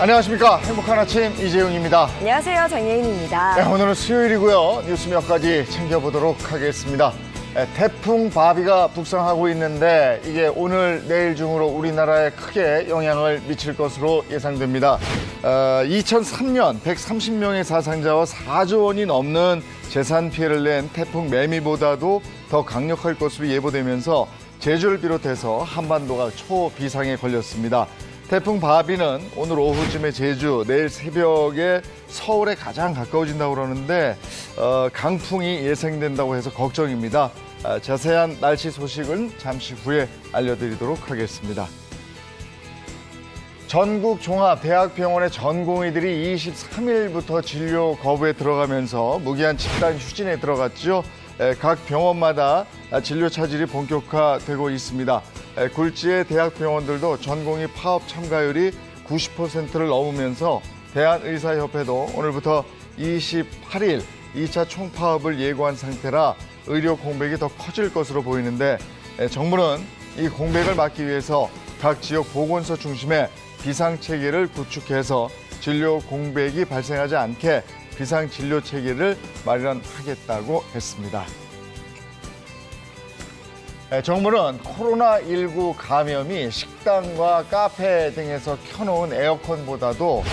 안녕하십니까. 행복한 아침 이재용입니다. 안녕하세요. 장예인입니다. 네, 오늘은 수요일이고요. 뉴스 몇 가지 챙겨보도록 하겠습니다. 태풍 바비가 북상하고 있는데 이게 오늘 내일 중으로 우리나라에 크게 영향을 미칠 것으로 예상됩니다. 2003년 130명의 사상자와 4조 원이 넘는 재산 피해를 낸 태풍 매미보다도 더 강력할 것으로 예보되면서 제주를 비롯해서 한반도가 초비상에 걸렸습니다. 태풍 바비는 오늘 오후쯤에 제주, 내일 새벽에 서울에 가장 가까워진다고 그러는데 강풍이 예상된다고 해서 걱정입니다. 자세한 날씨 소식은 잠시 후에 알려드리도록 하겠습니다. 전국 종합대학병원의 전공의들이 23일부터 진료 거부에 들어가면서 무기한 집단 휴진에 들어갔죠. 각 병원마다 진료 차질이 본격화되고 있습니다. 굴지의 대학병원들도 전공의 파업 참가율이 90%를 넘으면서 대한의사협회도 오늘부터 28일 2차 총파업을 예고한 상태라 의료 공백이 더 커질 것으로 보이는데 정부는 이 공백을 막기 위해서 각 지역 보건소 중심의 비상체계를 구축해서 진료 공백이 발생하지 않게 비상진료체계를 마련하겠다고 했습니다. 정부는 코로나19 감염이 식당과 카페 등에서 켜놓은 에어컨보다도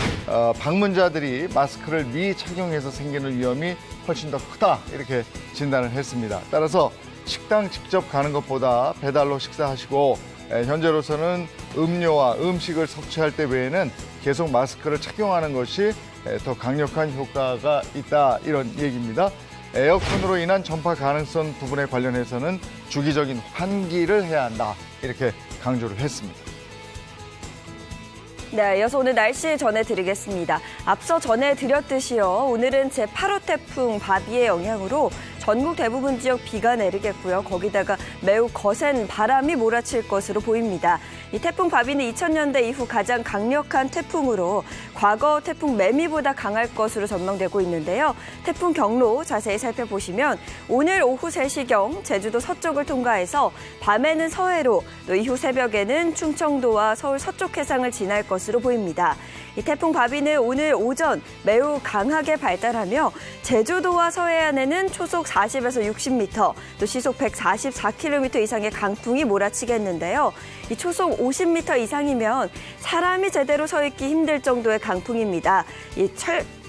방문자들이 마스크를 미착용해서 생기는 위험이 훨씬 더 크다 이렇게 진단을 했습니다. 따라서 식당 직접 가는 것보다 배달로 식사하시고 현재로서는 음료와 음식을 섭취할 때 외에는 계속 마스크를 착용하는 것이 더 강력한 효과가 있다 이런 얘기입니다. 에어컨으로 인한 전파 가능성 부분에 관련해서는 주기적인 환기를 해야 한다 이렇게 강조를 했습니다. 네, 이어서 오늘 날씨 전해드리겠습니다. 앞서 전해드렸듯이요. 오늘은 제8호 태풍 바비의 영향으로 전국 대부분 지역 비가 내리겠고요. 거기다가 매우 거센 바람이 몰아칠 것으로 보입니다. 이 태풍 바비는 2000년대 이후 가장 강력한 태풍으로 과거 태풍 매미보다 강할 것으로 전망되고 있는데요. 태풍 경로 자세히 살펴보시면 오늘 오후 3시경 제주도 서쪽을 통과해서 밤에는 서해로 또 이후 새벽에는 충청도와 서울 서쪽 해상을 지날 것으로 보입니다. 이 태풍 바비는 오늘 오전 매우 강하게 발달하며 제주도와 서해안에는 초속 40에서 60m, 또 시속 144km 이상의 강풍이 몰아치겠는데요. 이 초속 50m 이상이면 사람이 제대로 서 있기 힘들 정도의 강풍입니다. 이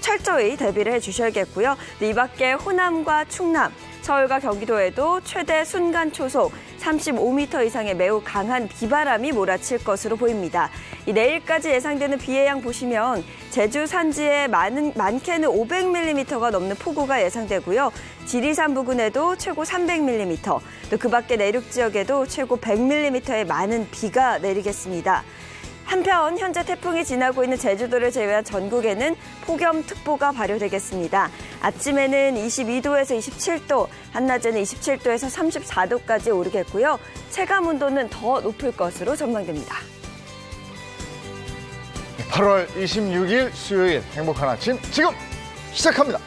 철저히 대비를 해주셔야겠고요. 이 밖에 호남과 충남, 서울과 경기도에도 최대 순간 초속 35m 이상의 매우 강한 비바람이 몰아칠 것으로 보입니다. 이 내일까지 예상되는 비의 양 보시면 제주 산지에 많게는 500mm가 넘는 폭우가 예상되고요. 지리산 부근에도 최고 300mm, 또 그 밖에 내륙 지역에도 최고 100mm의 많은 비가 내리겠습니다. 한편 현재 태풍이 지나고 있는 제주도를 제외한 전국에는 폭염특보가 발효되겠습니다. 아침에는 22도에서 27도, 한낮에는 27도에서 34도까지 오르겠고요. 체감 온도는 더 높을 것으로 전망됩니다. 8월 26일 수요일 행복한 아침 지금 시작합니다.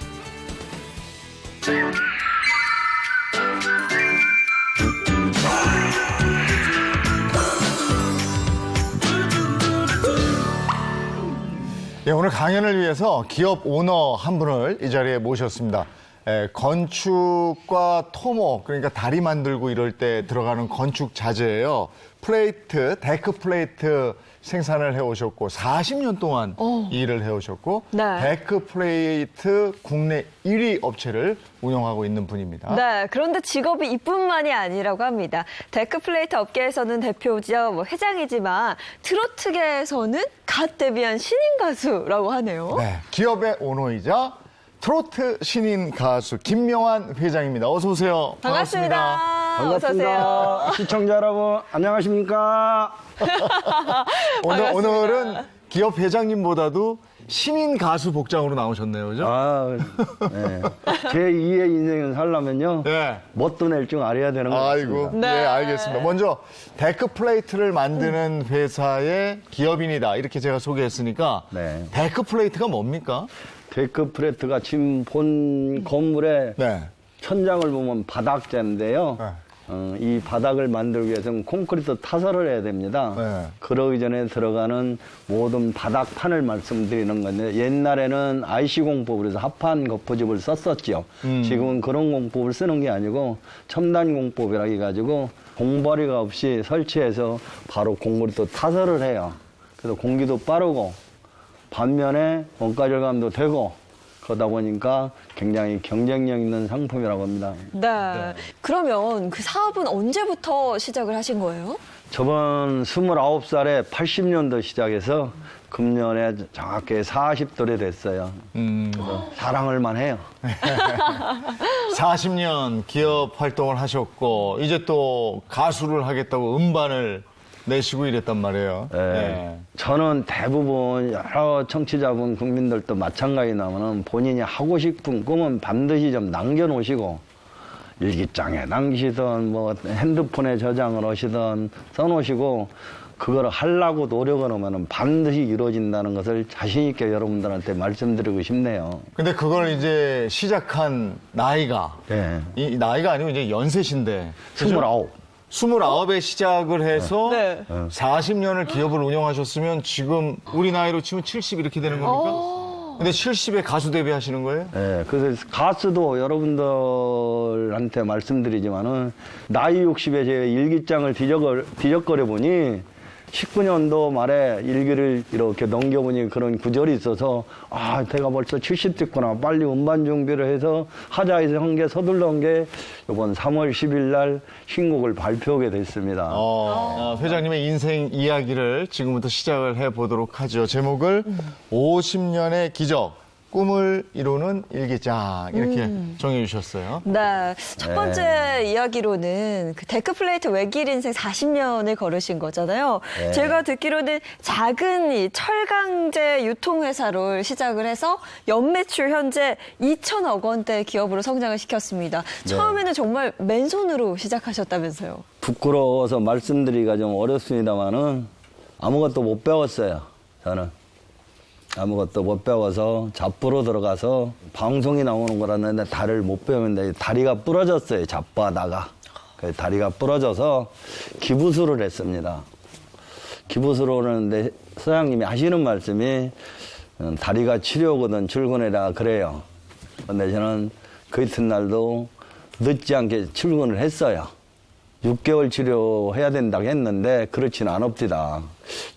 네, 오늘 강연을 위해서 기업 오너 한 분을 이 자리에 모셨습니다. 건축과 토목, 그러니까 다리 만들고 이럴 때 들어가는 건축 자재예요. 플레이트, 데크 플레이트 생산을 해오셨고 40년 동안 이 일을 해오셨고 네. 데크 플레이트 국내 1위 업체를 운영하고 있는 분입니다. 네, 그런데 직업이 이뿐만이 아니라고 합니다. 데크 플레이트 업계에서는 대표죠, 회장이지만 트로트계에서는 갓 데뷔한 신인 가수라고 하네요. 네, 기업의 오너이자 트로트 신인 가수 김명환 회장입니다. 어서 오세요. 반갑습니다. 반갑습니다. 어서 오세요. 시청자 여러분, 안녕하십니까? 반갑습니다. 오늘은 기업 회장님보다도 신인 가수 복장으로 나오셨네요, 그죠? 아, 네. 제 2의 인생을 살려면요. 네. 뭣도 낼 줄 알아야 되는 거 아이고, 같습니다. 네, 알겠습니다. 먼저 데크 플레이트를 만드는 회사의 기업인이다 이렇게 제가 소개했으니까 네. 데크 플레이트가 뭡니까? 데크 프레트가 지금 본 건물의 네. 천장을 보면 바닥재인데요. 네. 이 바닥을 만들기 위해서는 콘크리트 타설을 해야 됩니다. 네. 그러기 전에 들어가는 모든 바닥판을 말씀드리는 건데 옛날에는 IC 공법으로 해서 합판 거푸집을 썼었죠. 지금은 그런 공법을 쓰는 게 아니고 첨단 공법이라 해가지고 공벌이가 없이 설치해서 바로 콘크리트 타설을 해요. 그래서 공기도 빠르고 반면에 원가 절감도 되고 그러다 보니까 굉장히 경쟁력 있는 상품이라고 합니다. 네. 그러면 그 사업은 언제부터 시작을 하신 거예요? 저번 29살에 80년도 시작해서 금년에 정확히 40돌이 됐어요. 그래서 사랑을만 해요. 40년 기업 활동을 하셨고 이제 또 가수를 하겠다고 음반을 내시고 이랬단 말이에요. 네. 저는 대부분 여러 청취자분, 국민들도 마찬가지나면은 본인이 하고 싶은 꿈은 반드시 좀 남겨놓으시고 일기장에 남기시든 뭐 핸드폰에 저장을 하시든 써놓으시고 그걸 하려고 노력을 하면은 반드시 이루어진다는 것을 자신있게 여러분들한테 말씀드리고 싶네요. 근데 그걸 이제 시작한 나이가 네. 이 나이가 아니고 이제 연세신데 29. 29에 시작을 해서 네. 40년을 기업을 운영하셨으면 지금 우리 나이로 치면 70 이렇게 되는 겁니까? 근데 70에 가수 데뷔하시는 거예요? 네, 그래서 가수도 여러분들한테 말씀드리지만은 나이 60에 제 일기장을 뒤적거려 보니 19년도 말에 일기를 이렇게 넘겨보니 그런 구절이 있어서 아, 내가 벌써 70 됐구나. 빨리 음반 준비를 해서 하자 해서 한 게 서둘러 한 게 이번 3월 10일 날 신곡을 발표하게 됐습니다. 회장님의 인생 이야기를 지금부터 시작을 해보도록 하죠. 제목을 50년의 기적, 꿈을 이루는 일기장 이렇게 정해 주셨어요. 네. 첫 번째 이야기로는 그 데크 플레이트 외길 인생 40년을 걸으신 거잖아요. 네. 제가 듣기로는 작은 이 철강제 유통회사를 시작을 해서 연매출 현재 2천억 원대 기업으로 성장을 시켰습니다. 처음에는 정말 맨손으로 시작하셨다면서요. 부끄러워서 말씀드리기가 좀 어렵습니다만은 아무것도 못 배웠어요. 저는. 아무것도 못 배워서 잡부로 들어가서 방송이 나오는 거라는데 다리를 못 배우는데 다리가 부러졌어요. 잡부하다가. 그래서 다리가 부러져서 기부수를 했습니다. 기부수를 하는데 사장님이 하시는 말씀이 다리가 치료거든 출근해라 그래요. 근데 저는 그 이튿날도 늦지 않게 출근을 했어요. 6개월 치료해야 된다고 했는데 그렇지는 않읍디다.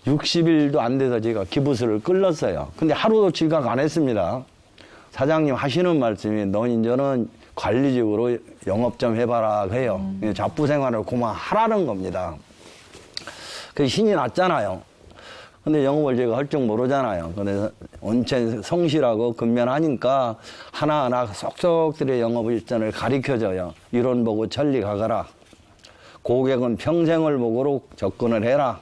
60일도 안 돼서 제가 기부수를 끌렀어요. 근데 하루도 지각 안 했습니다. 사장님 하시는 말씀이 너 이제는 관리직으로 영업 좀 해봐라 해요. 잡부 생활을 그만하라는 겁니다. 그 신이 났잖아요. 근데 영업을 제가 할 줄 모르잖아요. 그래서 온천 성실하고 근면하니까 하나하나 쏙쏙들의 영업 일전을 가르쳐줘요. 이론 보고 천리 가거라. 고객은 평생을 보고로 접근을 해라.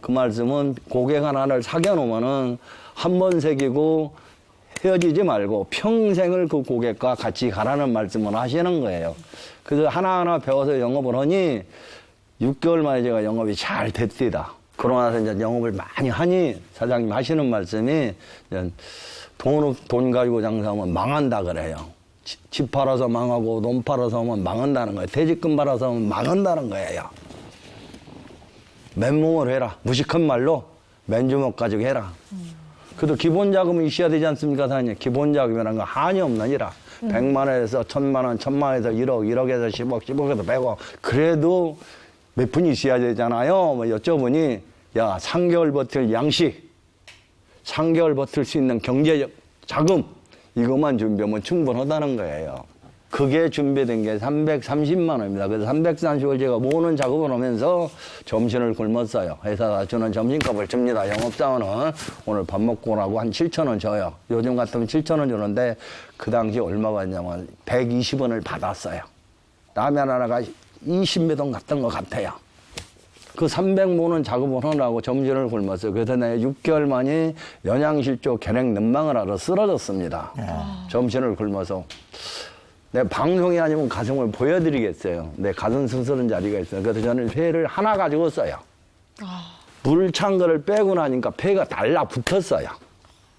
그 말씀은 고객 하나를 사귀어놓으면은 한 번 새기고 헤어지지 말고 평생을 그 고객과 같이 가라는 말씀을 하시는 거예요. 그래서 하나하나 배워서 영업을 하니 6개월 만에 제가 영업이 잘 됐습니다. 그러고 나서 이제 영업을 많이 하니 사장님 하시는 말씀이 돈 가지고 장사하면 망한다 그래요. 집 팔아서 망하고 돈 팔아서 하면 망한다는 거예요. 퇴직금 팔아서 하면 망한다는 거예요. 맨몸을 해라. 무식한 말로 맨주먹 가지고 해라. 그래도 기본 자금이 있어야 되지 않습니까, 사장님? 기본 자금이라는 건 한이 없느니라. 100만 원에서 1000만 원, 1000만 원에서 1억, 1억에서 10억, 10억에서 100억. 그래도 몇 푼이 있어야 되잖아요. 뭐 여쭤보니, 야, 3개월 버틸 양식, 3개월 버틸 수 있는 경제적 자금, 이것만 준비하면 충분하다는 거예요. 그게 준비된 게 330만 원입니다. 그래서 330을 제가 모으는 작업을 하면서 점심을 굶었어요. 회사가 주는 점심값을 줍니다. 영업사원은 오늘 밥 먹고 오라고 한 7천 원 줘요. 요즘 같으면 7천 원 주는데 그 당시 얼마 받냐면 120원을 받았어요. 라면 하나가 20몇 원 갔던 것 같아요. 그 300모는 작업을 하느라고 점진을 굶었어요. 그래서 내가 6개월 만에 영양실조 결핵 난망을 하러 쓰러졌습니다. 점진을 굶어서. 내 방송이 아니면 가슴을 보여드리겠어요. 내 가슴 수술은 자리가 있어요. 그래서 저는 폐를 하나 가지고 써요. 물 찬 거를 빼고 나니까 폐가 달라붙었어요.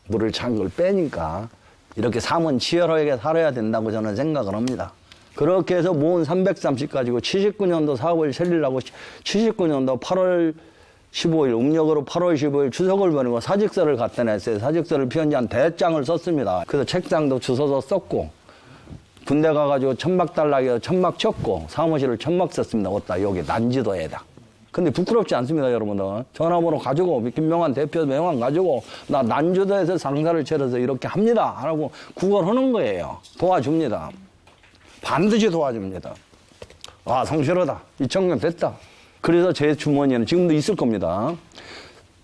물을 찬 걸 빼니까 이렇게 삶은 치열하게 살아야 된다고 저는 생각을 합니다. 그렇게 해서 모은 330 가지고 79년도 사업을 차리려고 79년도 8월 15일 음력으로 8월 15일 추석을 보내고 사직서를 갖다 냈어요. 사직서를 편지한 대장을 썼습니다. 그래서 책장도 주워서 썼고 군대 가가지고 천막 달라고 해서 천막 쳤고 사무실을 천막 썼습니다. 어디다 여기 난지도에다. 근데 부끄럽지 않습니다, 여러분들. 전화번호 가지고 김명환 대표 명함 가지고 나 난지도에서 상사를 차려서 이렇게 합니다 하고 구걸하는 거예요. 도와줍니다. 반드시 도와줍니다. 아, 성실하다. 2,000년 됐다. 그래서 제 주머니에는 지금도 있을 겁니다.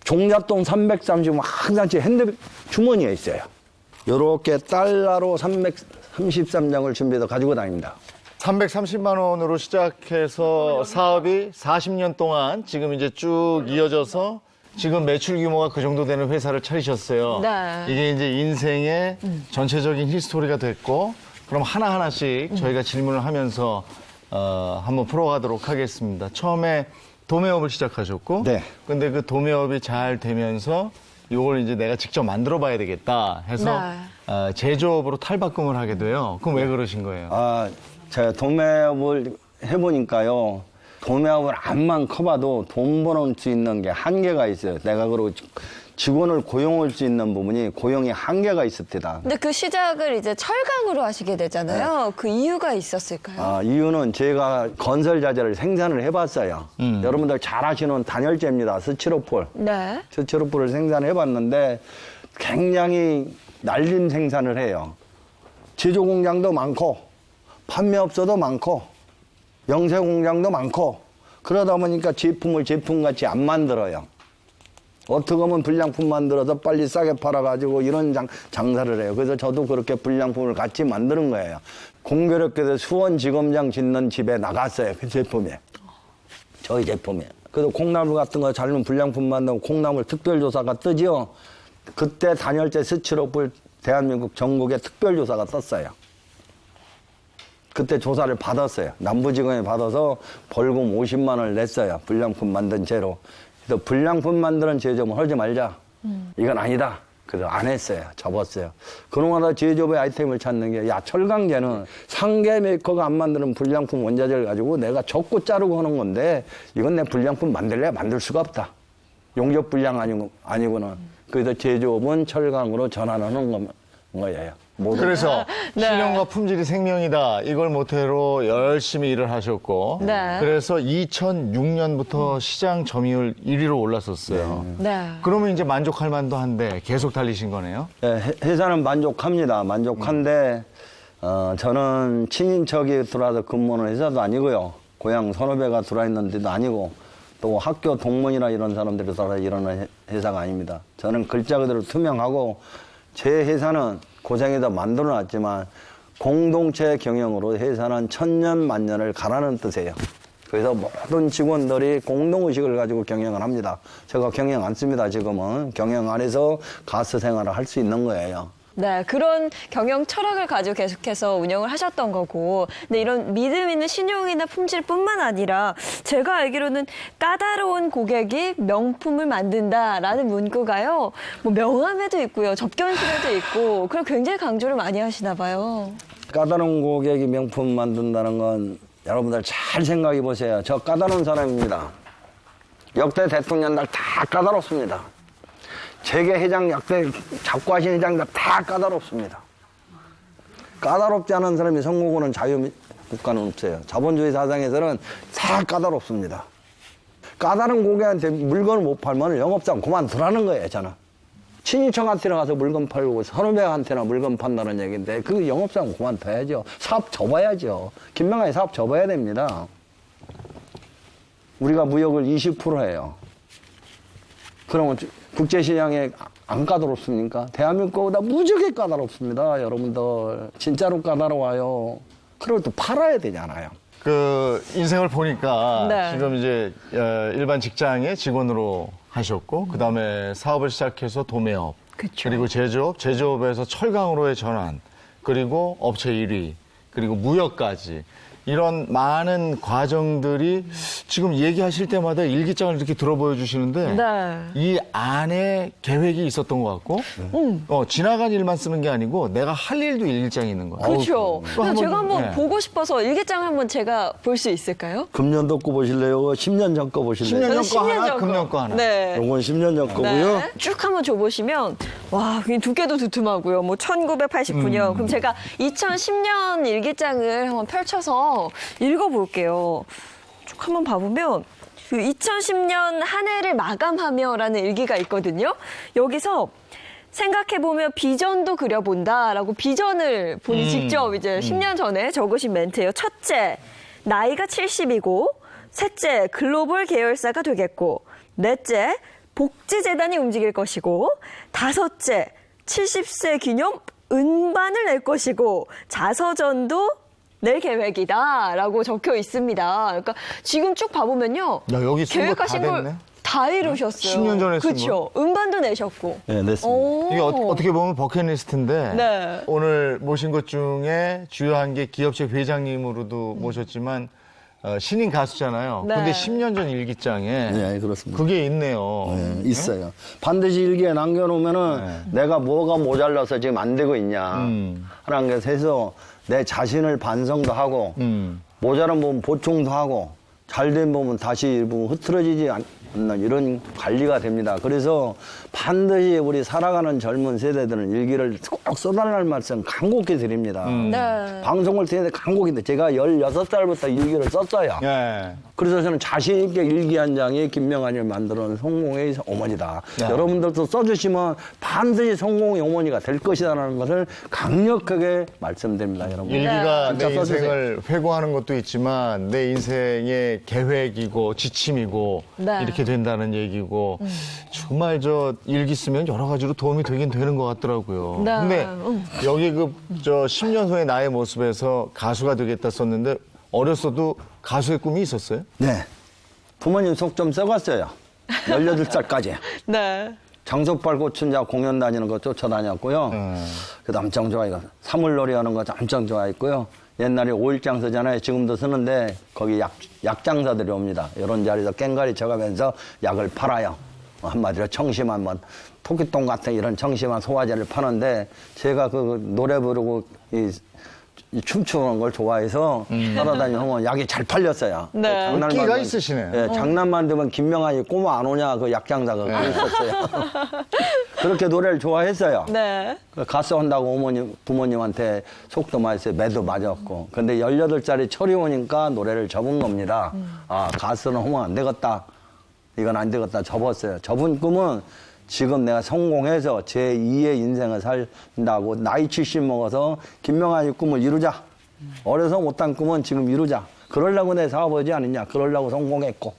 종잣돈 330원 항상 제 핸드 주머니에 있어요. 요렇게 달러로 333장을 준비해서 가지고 다닙니다. 330만 원으로 시작해서 사업이 40년 동안 지금 이제 쭉 이어져서 지금 매출 규모가 그 정도 되는 회사를 차리셨어요. 네. 이게 이제 인생의 전체적인 히스토리가 됐고, 그럼 하나하나씩 저희가 질문을 하면서 한번 풀어가도록 하겠습니다. 처음에 도매업을 시작하셨고, 네. 근데 그 도매업이 잘 되면서 이걸 이제 내가 직접 만들어 봐야 되겠다 해서 네. 제조업으로 탈바꿈을 하게 돼요. 그럼 왜 그러신 거예요? 아, 제가 도매업을 해보니까요. 도매업을 암만 커봐도 돈 벌을 수 있는 게 한계가 있어요. 내가 그러고 직원을 고용할 수 있는 부분이 고용의 한계가 있었대다. 근데 그 시작을 이제 철강으로 하시게 되잖아요. 그 이유가 있었을까요? 아, 이유는 제가 건설 자재를 생산을 해봤어요. 여러분들 잘 아시는 단열재입니다. 스티로폴. 네. 스티로폴을 생산해봤는데 굉장히 날림 생산을 해요. 제조 공장도 많고 판매업소도 많고 영세 공장도 많고 그러다 보니까 제품을 제품같이 안 만들어요. 어떻게 하면 불량품 만들어서 빨리 싸게 팔아가지고 이런 장사를 해요. 그래서 저도 그렇게 불량품을 같이 만드는 거예요. 공교롭게도 수원지검장 짓는 집에 나갔어요. 그 제품이. 저희 제품이. 그래서 콩나물 같은 거 잘못 불량품 만들면 콩나물 특별조사가 뜨죠. 그때 단열재 스티로폴 대한민국 전국에 특별조사가 떴어요. 그때 조사를 받았어요. 남부지검에 받아서 벌금 50만 원을 냈어요. 불량품 만든 채로. 그래서 불량품 만드는 제조업을 하지 말자. 이건 아니다. 그래서 안 했어요. 접었어요. 그동안 제조업의 아이템을 찾는 게, 야, 철강제는 상계 메이커가 안 만드는 불량품 원자재를 가지고 내가 접고 자르고 하는 건데, 이건 내 불량품 만들래야 만들 수가 없다. 용접 불량 아니고는. 그래서 제조업은 철강으로 전환하는 거예요. 그래서 네. 실용과 품질이 생명이다. 이걸 모토로 열심히 일을 하셨고, 네. 그래서 2006년부터 시장 점유율 1위로 올랐었어요. 네. 그러면 이제 만족할 만도 한데 계속 달리신 거네요. 네, 회사는 만족합니다. 만족한데, 저는 친인척이 들어와서 근무하는 회사도 아니고요. 고향 선후배가 들어와 있는 데도 아니고, 또 학교 동문이나 이런 사람들이 들어와 일하는 회사가 아닙니다. 저는 글자 그대로 투명하고, 제 회사는 고생해서 만들어놨지만 공동체 경영으로 회사는 천년 만년을 가라는 뜻이에요. 그래서 모든 직원들이 공동의식을 가지고 경영을 합니다. 제가 경영 안 씁니다. 지금은 경영 안에서 가스 생활을 할 수 있는 거예요. 네, 그런 경영 철학을 가지고 계속해서 운영을 하셨던 거고, 근데 이런 믿음 있는 신용이나 품질뿐만 아니라 제가 알기로는 까다로운 고객이 명품을 만든다라는 문구가요, 뭐 명함에도 있고요, 접견실에도 있고, 그걸 굉장히 강조를 많이 하시나 봐요. 까다로운 고객이 명품 만든다는 건 여러분들 잘 생각해 보세요. 저 까다로운 사람입니다. 역대 대통령들 다 까다롭습니다. 재계 회장, 역대 잡고 하신 회장들 다 까다롭습니다. 까다롭지 않은 사람이 성공하는 자유국가는 없어요. 자본주의 사상에서는 다 까다롭습니다. 까다로운 고객한테 물건을 못 팔면 영업사원 그만두라는 거예요, 저는. 친인척한테나 가서 물건 팔고 선후배한테나 물건 판다는 얘기인데 그 영업사원 그만둬야죠. 사업 접어야죠. 김명환이 사업 접어야 됩니다. 우리가 무역을 20% 해요. 그러면 국제시장에 안 까다롭습니까? 대한민국보다 무지하게 까다롭습니다. 여러분들. 진짜로 까다로워요. 그걸 또 팔아야 되잖아요. 그 인생을 보니까 네. 지금 이제 일반 직장의 직원으로 하셨고 그다음에 사업을 시작해서 도매업 그쵸. 그리고 제조업에서 철강으로의 전환 그리고 업체 1위 그리고 무역까지 이런 많은 과정들이 지금 얘기하실 때마다 일기장을 이렇게 들어 보여주시는데 네. 이 안에 계획이 있었던 것 같고 지나간 일만 쓰는 게 아니고 내가 할 일도 일기장에 있는 거예요. 그렇죠. 그럼 제가 한번 네. 보고 싶어서 일기장 한번 제가 볼 수 있을까요? 금년도 거 보실래요? 10년 전 거 보실래요? 10년 전 거 저는 하나, 10년 금년 거 하나. 네. 요건 10년 전 거고요. 네. 쭉 한번 줘보시면 와 그냥 두께도 두툼하고요. 뭐 1989년 그럼 제가 2010년 일기장을 한번 펼쳐서 읽어볼게요. 쭉 한번 봐보면 그 2010년 한 해를 마감하며라는 일기가 있거든요. 여기서 생각해보며 비전도 그려본다라고 비전을 본인이 직접 이제 10년 전에 적으신 멘트예요. 첫째, 나이가 70이고 셋째, 글로벌 계열사가 되겠고 넷째, 복지재단이 움직일 것이고 다섯째, 70세 기념 은반을 낼 것이고 자서전도 낼 계획이다라고 적혀 있습니다. 그러니까 지금 쭉 봐보면요. 야, 여기 쓴 거 다 계획하신 됐네. 걸 다 이루셨어요. 10년 전에 쓴 그렇죠. 은반도 내셨고. 네, 냈습니다. 오. 이게 어떻게 보면 버킷리스트인데 네. 오늘 모신 것 중에 주요한 게 기업체 회장님으로도 모셨지만 신인 가수잖아요. 네. 근데 10년 전 일기장에 네, 그렇습니다. 그게 있네요. 네, 있어요. 반드시 일기에 남겨놓으면은 내가 뭐가 모자라서 지금 안 되고 있냐 하는 게 해서 내 자신을 반성도 하고 모자란 부분 보충도 하고 잘된 부분 다시 일부 흐트러지지 않는 이런 관리가 됩니다. 그래서 반드시 우리 살아가는 젊은 세대들은 일기를 꼭 써달라는 말씀 간곡히 드립니다. 네. 방송을 통해서 간곡히 제가 16살부터 일기를 썼어요. 예. 그래서 저는 자신 있게 일기 한 장에 김명환을 만들어 놓은 성공의 어머니다. 야. 여러분들도 써주시면 반드시 성공의 어머니가 될 것이라는 것을 강력하게 말씀드립니다, 여러분. 일기가 진짜 내 써주세요. 인생을 회고하는 것도 있지만 내 인생의 계획이고 지침이고 네. 이렇게 된다는 얘기고 정말 저 일기 쓰면 여러 가지로 도움이 되긴 되는 것 같더라고요. 네. 근데 여기 저 10년 후의 나의 모습에서 가수가 되겠다 썼는데 어렸어도 가수의 꿈이 있었어요? 네. 부모님 속 좀 썩었어요. 18살까지. 네. 장소빨 고춘자 공연 다니는 거 쫓아다녔고요. 그래도 엄청 좋아해요. 사물놀이 하는 거 엄청 좋아했고요. 옛날에 오일장서잖아요. 지금도 쓰는데 거기 약장사들이 옵니다. 이런 자리에서 깽가리 쳐가면서 약을 팔아요. 한마디로 청심한 토끼똥 같은 이런 청심한 소화제를 파는데 제가 그 노래 부르고 이 춤추는 걸 좋아해서 따라다니면 약이 잘 팔렸어요. 네. 인기가 있으시네. 예, 장난만 들면 김명환이 꼬마 안 오냐 그 약장사가 그랬었어요. 그렇게 노래를 좋아했어요. 네. 그 가수 한다고 부모님한테 속도 맞았어요. 매도 맞았고. 근데 18살이 철이 오니까 노래를 접은 겁니다. 아, 가수는 하면 안 되겠다. 이건 안 되겠다. 접었어요. 접은 꿈은 지금 내가 성공해서 제2의 인생을 살다고 나이 70 먹어서 김명환이 꿈을 이루자. 어려서 못한 꿈은 지금 이루자. 그러려고 내 사업하지 않느냐. 그러려고 성공했고.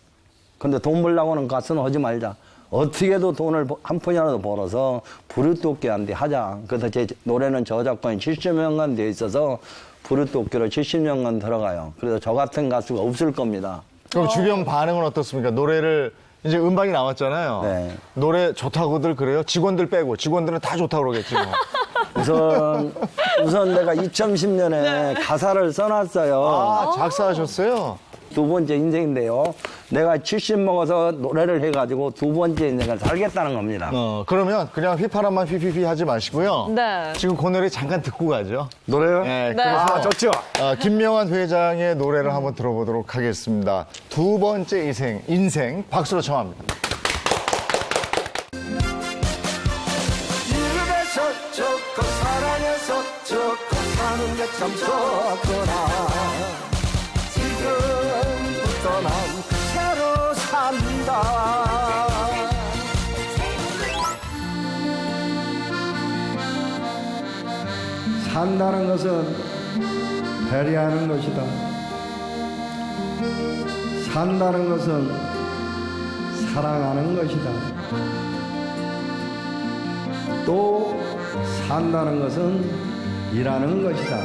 근데 돈 벌려고는 가수는 하지 말자. 어떻게든 돈을 한 푼이라도 벌어서 부르토끼한테 하자. 그래서 제 노래는 저작권이 70년간 돼 있어서 부르토끼로 70년간 들어가요. 그래서 저 같은 가수가 없을 겁니다. 그럼 주변 반응은 어떻습니까? 노래를 이제 음반이 나왔잖아요. 네. 노래 좋다고들 그래요? 직원들 빼고 직원들은 다 좋다고 그러겠지 뭐. 우선 내가 2010년에 가사를 써놨어요. 아, 작사하셨어요? 두 번째 인생인데요. 내가 70 먹어서 노래를 해가지고 두 번째 인생을 살겠다는 겁니다. 그러면 그냥 휘파람만 휘휘휘 하지 마시고요. 네. 지금 그 노래 잠깐 듣고 가죠. 노래요? 네, 네. 그래서 아, 좋죠. 김명환 회장의 노래를 한번 들어보도록 하겠습니다. 두 번째 인생 박수로 청합니다. 집에서 좋고 사랑해서 좋고 사는 게 참 좋구나. 지금부터 난 새로 산다. 산다는 것은 배려하는 것이다. 산다는 것은 사랑하는 것이다. 또 산다는 것은 일하는 것이다.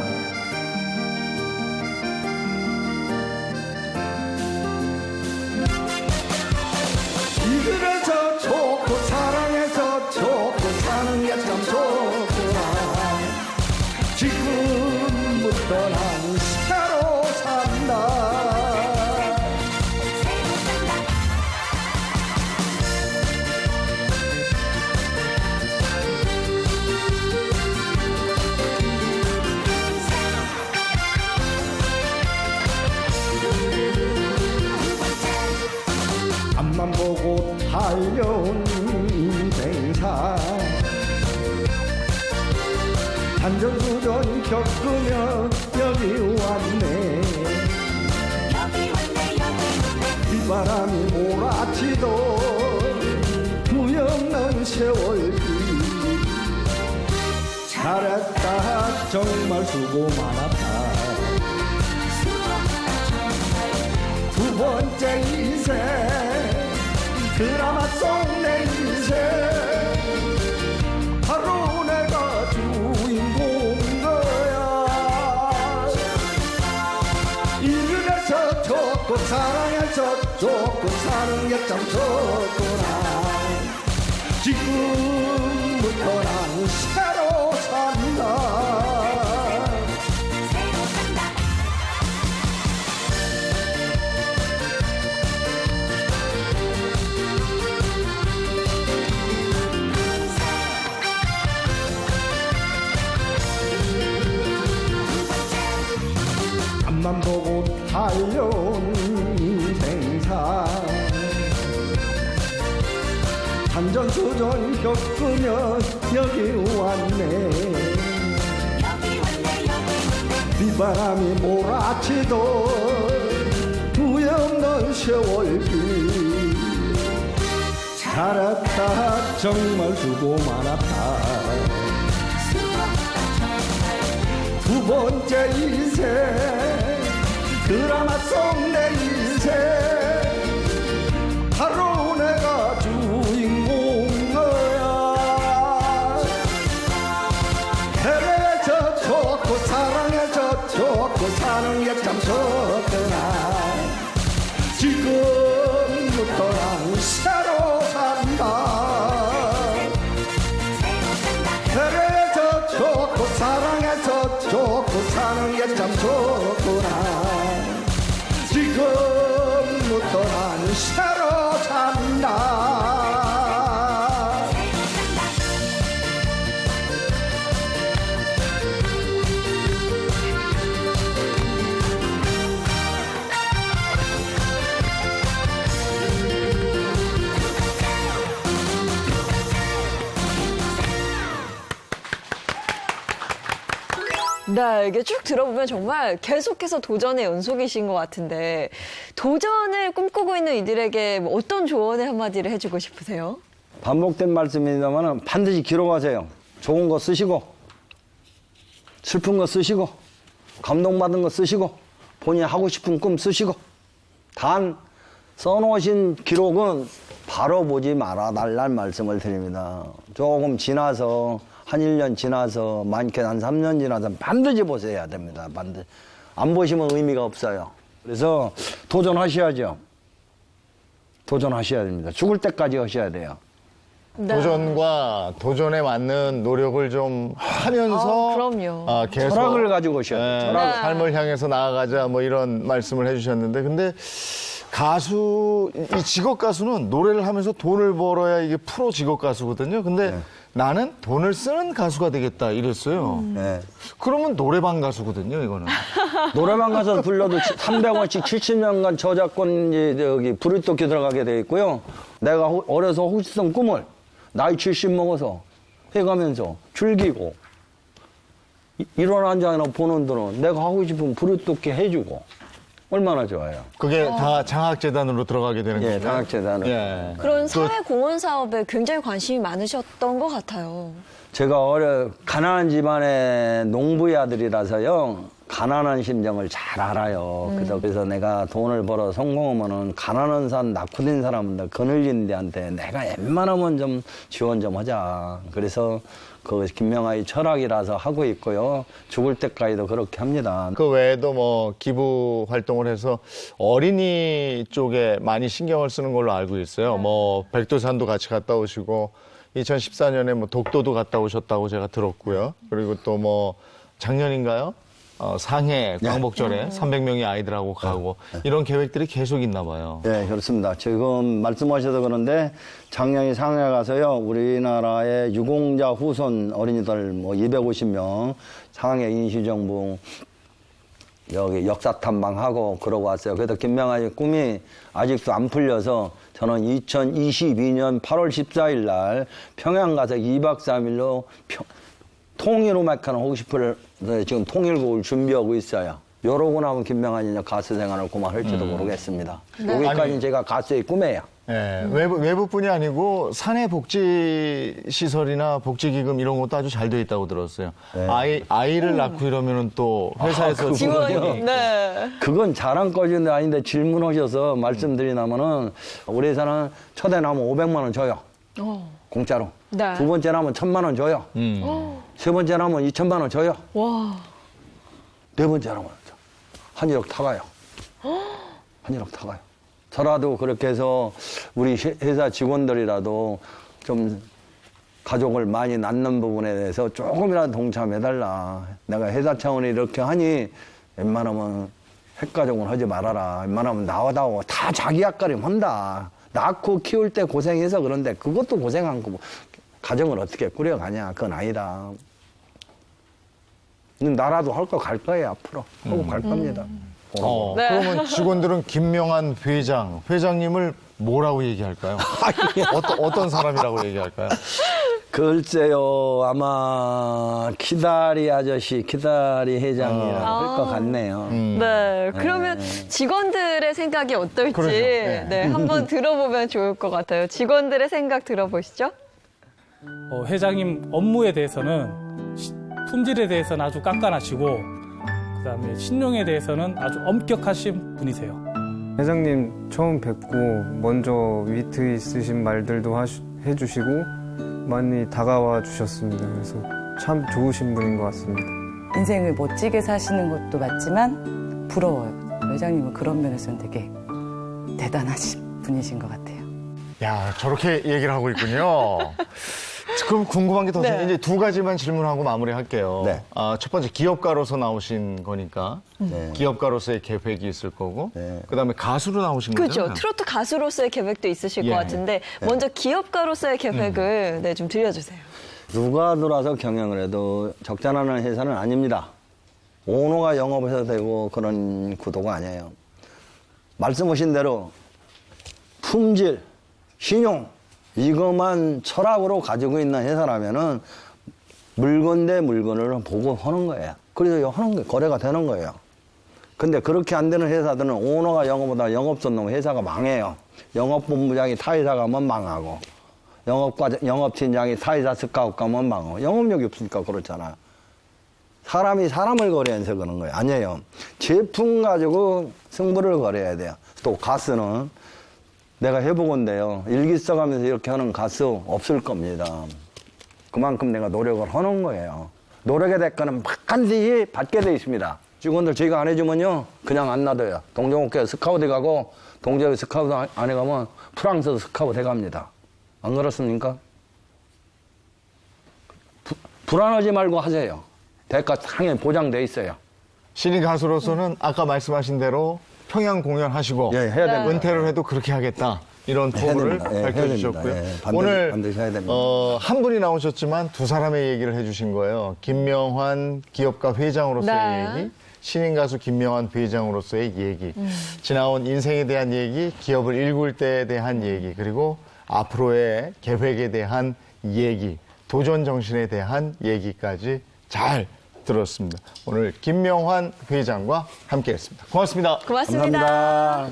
사는 게 참 좋구나. 지금부터 난 새로 산다. 앞만 보고 달려온 인생사 산전수전 겪으며 여기 왔네. 빗바람이 몰아치도 무영난 세월길 잘했다 정말 수고 많았다. 두 번째 인생 드라마 속 내 인생 바로 내가 주인공인 거야. 이래서 좋고 사랑해서 좋고 사는 게 참 좋구나. 지금부터 난 새로 산다. 앞만 보고 달려온 인생사 산전수전 겪으며 여기 왔네. 빗바람이 몰아치도 무염난 세월길 잘했다 정말 수고 많았다. 두 번째 인생 드라마 속 내 인생 바로 내가 주인공인 거야. 그래서 좋고 사랑해서 좋고 사는 게 참 좋구나. 지금부터 난 새로 산다. 그래서 좋고 사랑해서 좋고 사는 게 참 좋구나. 지금부터 난 새로 산다. 네, 이게 쭉 들어보면 정말 계속해서 도전의 연속이신 것 같은데 도전을 꿈꾸고 있는 이들에게 뭐 어떤 조언의 한마디를 해주고 싶으세요? 반복된 말씀입니다만 반드시 기록하세요. 좋은 거 쓰시고 슬픈 거 쓰시고 감동받은 거 쓰시고 본인이 하고 싶은 꿈 쓰시고 단 써놓으신 기록은 바로 보지 말아달라는 말씀을 드립니다. 조금 지나서 한 1년 지나서 많게는 한 3년 지나서 반드시 보셔야 됩니다. 반드시. 안 보시면 의미가 없어요. 그래서 도전하셔야죠. 도전하셔야 됩니다. 죽을 때까지 하셔야 돼요. 네. 도전과 도전에 맞는 노력을 좀 하면서 그럼요. 계속 철학을 가지고 오셔야 돼요. 철학. 네. 삶을 향해서 나아가자 뭐 이런 말씀을 해주셨는데 근데 가수 이 직업 가수는 노래를 하면서 돈을 벌어야 이게 프로 직업 가수거든요. 근데 나는 돈을 쓰는 가수가 되겠다 이랬어요. 네. 그러면 노래방 가수거든요, 이거는. 노래방 가서 불러도 300원씩 70년간 저작권 저기 불이토끼 들어가게 돼 있고요. 내가 어려서 하고 싶던 꿈을 나이 70 먹어서 해가면서 즐기고 일어난 지 않아 보는 돈은 내가 하고 싶은 불이토끼 해주고 얼마나 좋아요. 그게 다 장학재단으로 들어가게 되는 거죠. 예, 장학재단으로. 예. 그런 사회 공헌 사업에 굉장히 관심이 많으셨던 것 같아요. 제가 가난한 집안의 농부의 아들이라서요. 가난한 심정을 잘 알아요. 그래서 내가 돈을 벌어 성공하면은 가난한 산 낙후된 사람들 거느린 데한테 내가 웬만하면 좀 지원 좀 하자. 그래서 그 김명아의 철학이라서 하고 있고요. 죽을 때까지도 그렇게 합니다. 그 외에도 뭐 기부 활동을 해서 어린이 쪽에 많이 신경을 쓰는 걸로 알고 있어요. 뭐 백두산도 같이 갔다 오시고 2014년에 뭐 독도도 갔다 오셨다고 제가 들었고요. 그리고 또 뭐 작년인가요? 상해 광복절에 300명의 아이들하고 가고 이런 계획들이 계속 있나 봐요. 네, 그렇습니다. 지금 말씀하셔서 그런데 작년에 상해 가서요, 우리나라의 유공자 후손 어린이들 뭐 250명 상해 임시정부 여기 역사 탐방하고 그러고 왔어요. 그래서 김명환의 꿈이 아직도 안 풀려서 저는 2022년 8월 14일 날 평양 가서 2박 3일로 통일음악회는 하고 싶을 지금 통일곡을 준비하고 있어요. 요러고 나면 김명환이 가수 생활을 그만할지도 모르겠습니다. 여기까지는 아니, 제가 가수의 꿈이에요. 네, 외부뿐이 아니고 사내 복지 시설이나 복지기금 이런 것도 아주 잘 돼 있다고 들었어요. 아이를 낳고 이러면은 또 회사에서 지원이. 네. 그건 자랑거리는 아닌데 질문하셔서 말씀드리자면은 우리 회사는 초대 나면 500만 원 줘요. 공짜로. 네. 두 번째 나면 1,000만 원 줘요. 세 번째 나면 2,000만 원 줘요. 와. 네 번째 나면 한 1억 타가요. 한 1억 타가요. 저라도 그렇게 해서 우리 회사 직원들이라도 좀 가족을 많이 낳는 부분에 대해서 조금이라도 동참해달라. 내가 회사 차원에 이렇게 하니 웬만하면 핵가족은 하지 말아라. 웬만하면 나와다오. 다 자기 앞가림 한다. 낳고 키울 때 고생해서 그런데 그것도 고생한 거고 가정을 어떻게 꾸려가냐. 그건 아니다. 나라도 할 거 갈 거예요. 앞으로. 하고 갈 겁니다. 네. 그러면 직원들은 김명환 회장님을 뭐라고 얘기할까요? 어떤 사람이라고 얘기할까요? 글쎄요, 아마 키다리 아저씨, 키다리 회장이라고 할 것 같네요. 네. 그러면 직원들의 생각이 어떨지 그러죠. 네. 네, 한번 들어보면 좋을 것 같아요. 직원들의 생각 들어보시죠. 회장님 업무에 대해서는 품질에 대해서는 아주 깐깐하시고 그다음에 신용에 대해서는 아주 엄격하신 분이세요. 회장님 처음 뵙고 먼저 위트 있으신 말들도 해주시고 많이 다가와 주셨습니다. 그래서 참 좋으신 분인 것 같습니다. 인생을 멋지게 사시는 것도 맞지만 부러워요. 회장님은 그런 면에서는 되게 대단하신 분이신 것 같아요. 야, 저렇게 얘기를 하고 있군요. 그럼 궁금한 게 더 네. 생겨. 이제 두 가지만 질문하고 마무리할게요. 네. 첫 번째 기업가로서 나오신 거니까 네. 기업가로서의 계획이 있을 거고, 네. 그다음에 가수로 나오신 그렇죠. 거죠. 트로트 가수로서의 계획도 있으실 예. 것 같은데 먼저 기업가로서의 계획을 네, 좀 들려주세요. 누가 들어와서 경영을 해도 적자나는 회사는 아닙니다. 오너가 영업해서 되고 그런 구도가 아니에요. 말씀하신 대로 품질, 신용 이것만 철학으로 가지고 있는 회사라면은 물건 대 물건을 보고 하는 거예요. 그래서 하는 게 거래가 되는 거예요. 근데 그렇게 안 되는 회사들은 오너가 영업보다 영업선 놓으면 회사가 망해요. 영업본부장이 타회사 가면 망하고 영업팀장이 타회사 스카웃 가면 망하고 영업력이 없으니까 그렇잖아요. 사람이 사람을 거래해서 그런 거예요. 아니에요. 제품 가지고 승부를 거래해야 돼요. 또 가스는 내가 해보건데요. 일기 써가면서 이렇게 하는 가수 없을 겁니다. 그만큼 내가 노력을 하는 거예요. 노력의 대가는 반드시 받게 돼 있습니다. 직원들 저희가 안 해주면요. 그냥 안 놔둬요. 동종업계 스카우트 가고 동종업계 스카우트 안 해가면 프랑스 스카우트 해갑니다. 안 그렇습니까? 불안하지 말고 하세요. 대가 당연히 보장돼 있어요. 신인 가수로서는 아까 말씀하신 대로 평양 공연하시고 예, 해야 됩니다. 은퇴를 해도 그렇게 하겠다. 이런 포부를 됩니다. 예, 밝혀주셨고요. 해야 됩니다. 예, 오늘 반드시 해야 됩니다. 한 분이 나오셨지만 두 사람의 얘기를 해주신 거예요. 김명환 기업가 회장으로서의 네. 얘기, 신인 가수 김명환 회장으로서의 얘기, 지나온 인생에 대한 얘기, 기업을 일굴 때에 대한 얘기, 그리고 앞으로의 계획에 대한 얘기, 도전 정신에 대한 얘기까지 잘 들었습니다. 오늘 김명환 회장과 함께했습니다. 고맙습니다. 고맙습니다. 감사합니다.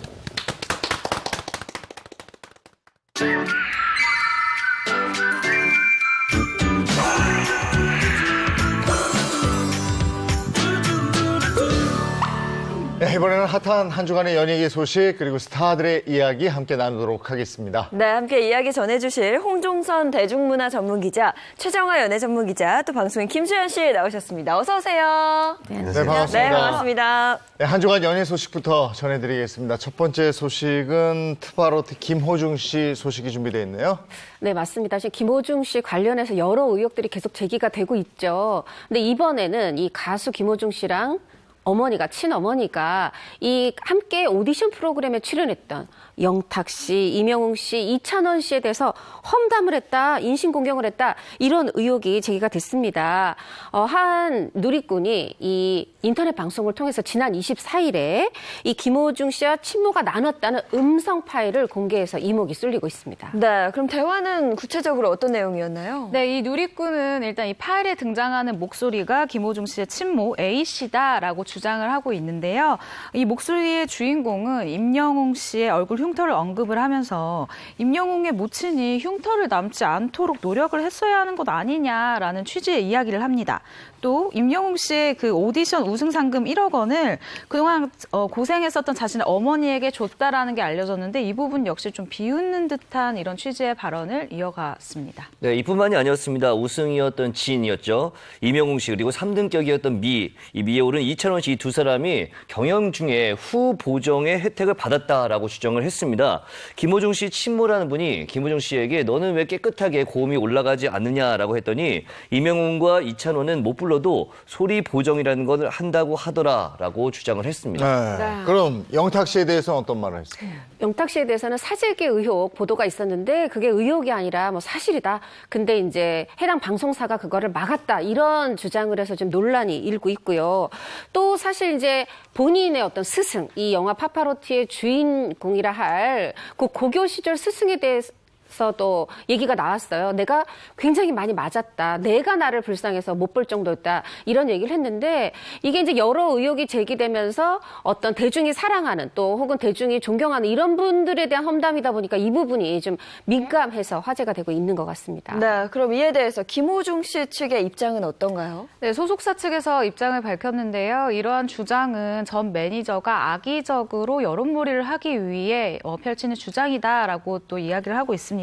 네, 이번에는 핫한 한 주간의 연예계 소식 그리고 스타들의 이야기 함께 나누도록 하겠습니다. 네, 함께 이야기 전해주실 홍종선 대중문화 전문기자, 최정화 연예 전문기자, 또 방송인 김수현 씨 나오셨습니다. 어서 오세요. 네, 반갑습니다. 네, 반갑습니다. 네, 한 주간 연예 소식부터 전해드리겠습니다. 첫 번째 소식은 트바로티 김호중 씨 소식이 준비되어 있네요. 네, 맞습니다. 지금 김호중 씨 관련해서 여러 의혹들이 계속 제기가 되고 있죠. 근데 이번에는 이 가수 김호중 씨랑 어머니가, 친어머니가 이 함께 오디션 프로그램에 출연했던 영탁 씨, 이명웅 씨, 이찬원 씨에 대해서 험담을 했다, 인신공격을 했다, 이런 의혹이 제기가 됐습니다. 한 누리꾼이 이 인터넷 방송을 통해서 지난 24일에 이 김호중 씨와 친모가 나눴다는 음성 파일을 공개해서 이목이 쏠리고 있습니다. 네, 그럼 대화는 구체적으로 어떤 내용이었나요? 네, 이 누리꾼은 일단 이 파일에 등장하는 목소리가 김호중 씨의 친모 A 씨다라고 주장을 하고 있는데요. 이 목소리의 주인공은 임영웅 씨의 얼굴 흉터를 언급을 하면서 임영웅의 모친이 흉터를 남지 않도록 노력을 했어야 하는 것 아니냐라는 취지의 이야기를 합니다. 또 임영웅 씨의 그 오디션 우승 상금 1억 원을 그동안 고생했었던 자신의 어머니에게 줬다라는 게 알려졌는데 이 부분 역시 좀 비웃는 듯한 이런 취지의 발언을 이어갔습니다. 네, 이뿐만이 아니었습니다. 우승이었던 진이었죠. 이명웅 씨 그리고 3등격이었던 미, 이 미에 오른 이찬원 씨 이 두 사람이 경영 중에 후보정의 혜택을 받았다라고 주장을 했습니다. 김호중 씨 친모라는 분이 김호중 씨에게 너는 왜 깨끗하게 고음이 올라가지 않느냐라고 했더니 이명웅과 이찬원은 못 불러도 소리 보정이라는 걸 한다고 하더라라고 주장을 했습니다. 네. 그럼 영탁 씨에 대해서는 어떤 말을 했어요? 영탁 씨에 대해서는 사재기 의혹 보도가 있었는데 그게 의혹이 아니라 뭐 사실이다. 근데 이제 해당 방송사가 그거를 막았다. 이런 주장을 해서 지금 논란이 일고 있고요. 또 사실 이제 본인의 어떤 스승, 이 영화 파파로티의 주인공이라 할 그 고교 시절 스승에 대해서도 얘기가 나왔어요. 내가 굉장히 많이 맞았다. 내가 나를 불쌍해서 못 볼 정도였다. 이런 얘기를 했는데 이게 이제 여러 의혹이 제기되면서 어떤 대중이 사랑하는 또 혹은 대중이 존경하는 이런 분들에 대한 험담이다 보니까 이 부분이 좀 민감해서 화제가 되고 있는 것 같습니다. 네, 그럼 이에 대해서 김호중 씨 측의 입장은 어떤가요? 네, 소속사 측에서 입장을 밝혔는데요. 이러한 주장은 전 매니저가 악의적으로 여론몰이를 하기 위해 펼치는 주장이다라고 또 이야기를 하고 있습니다.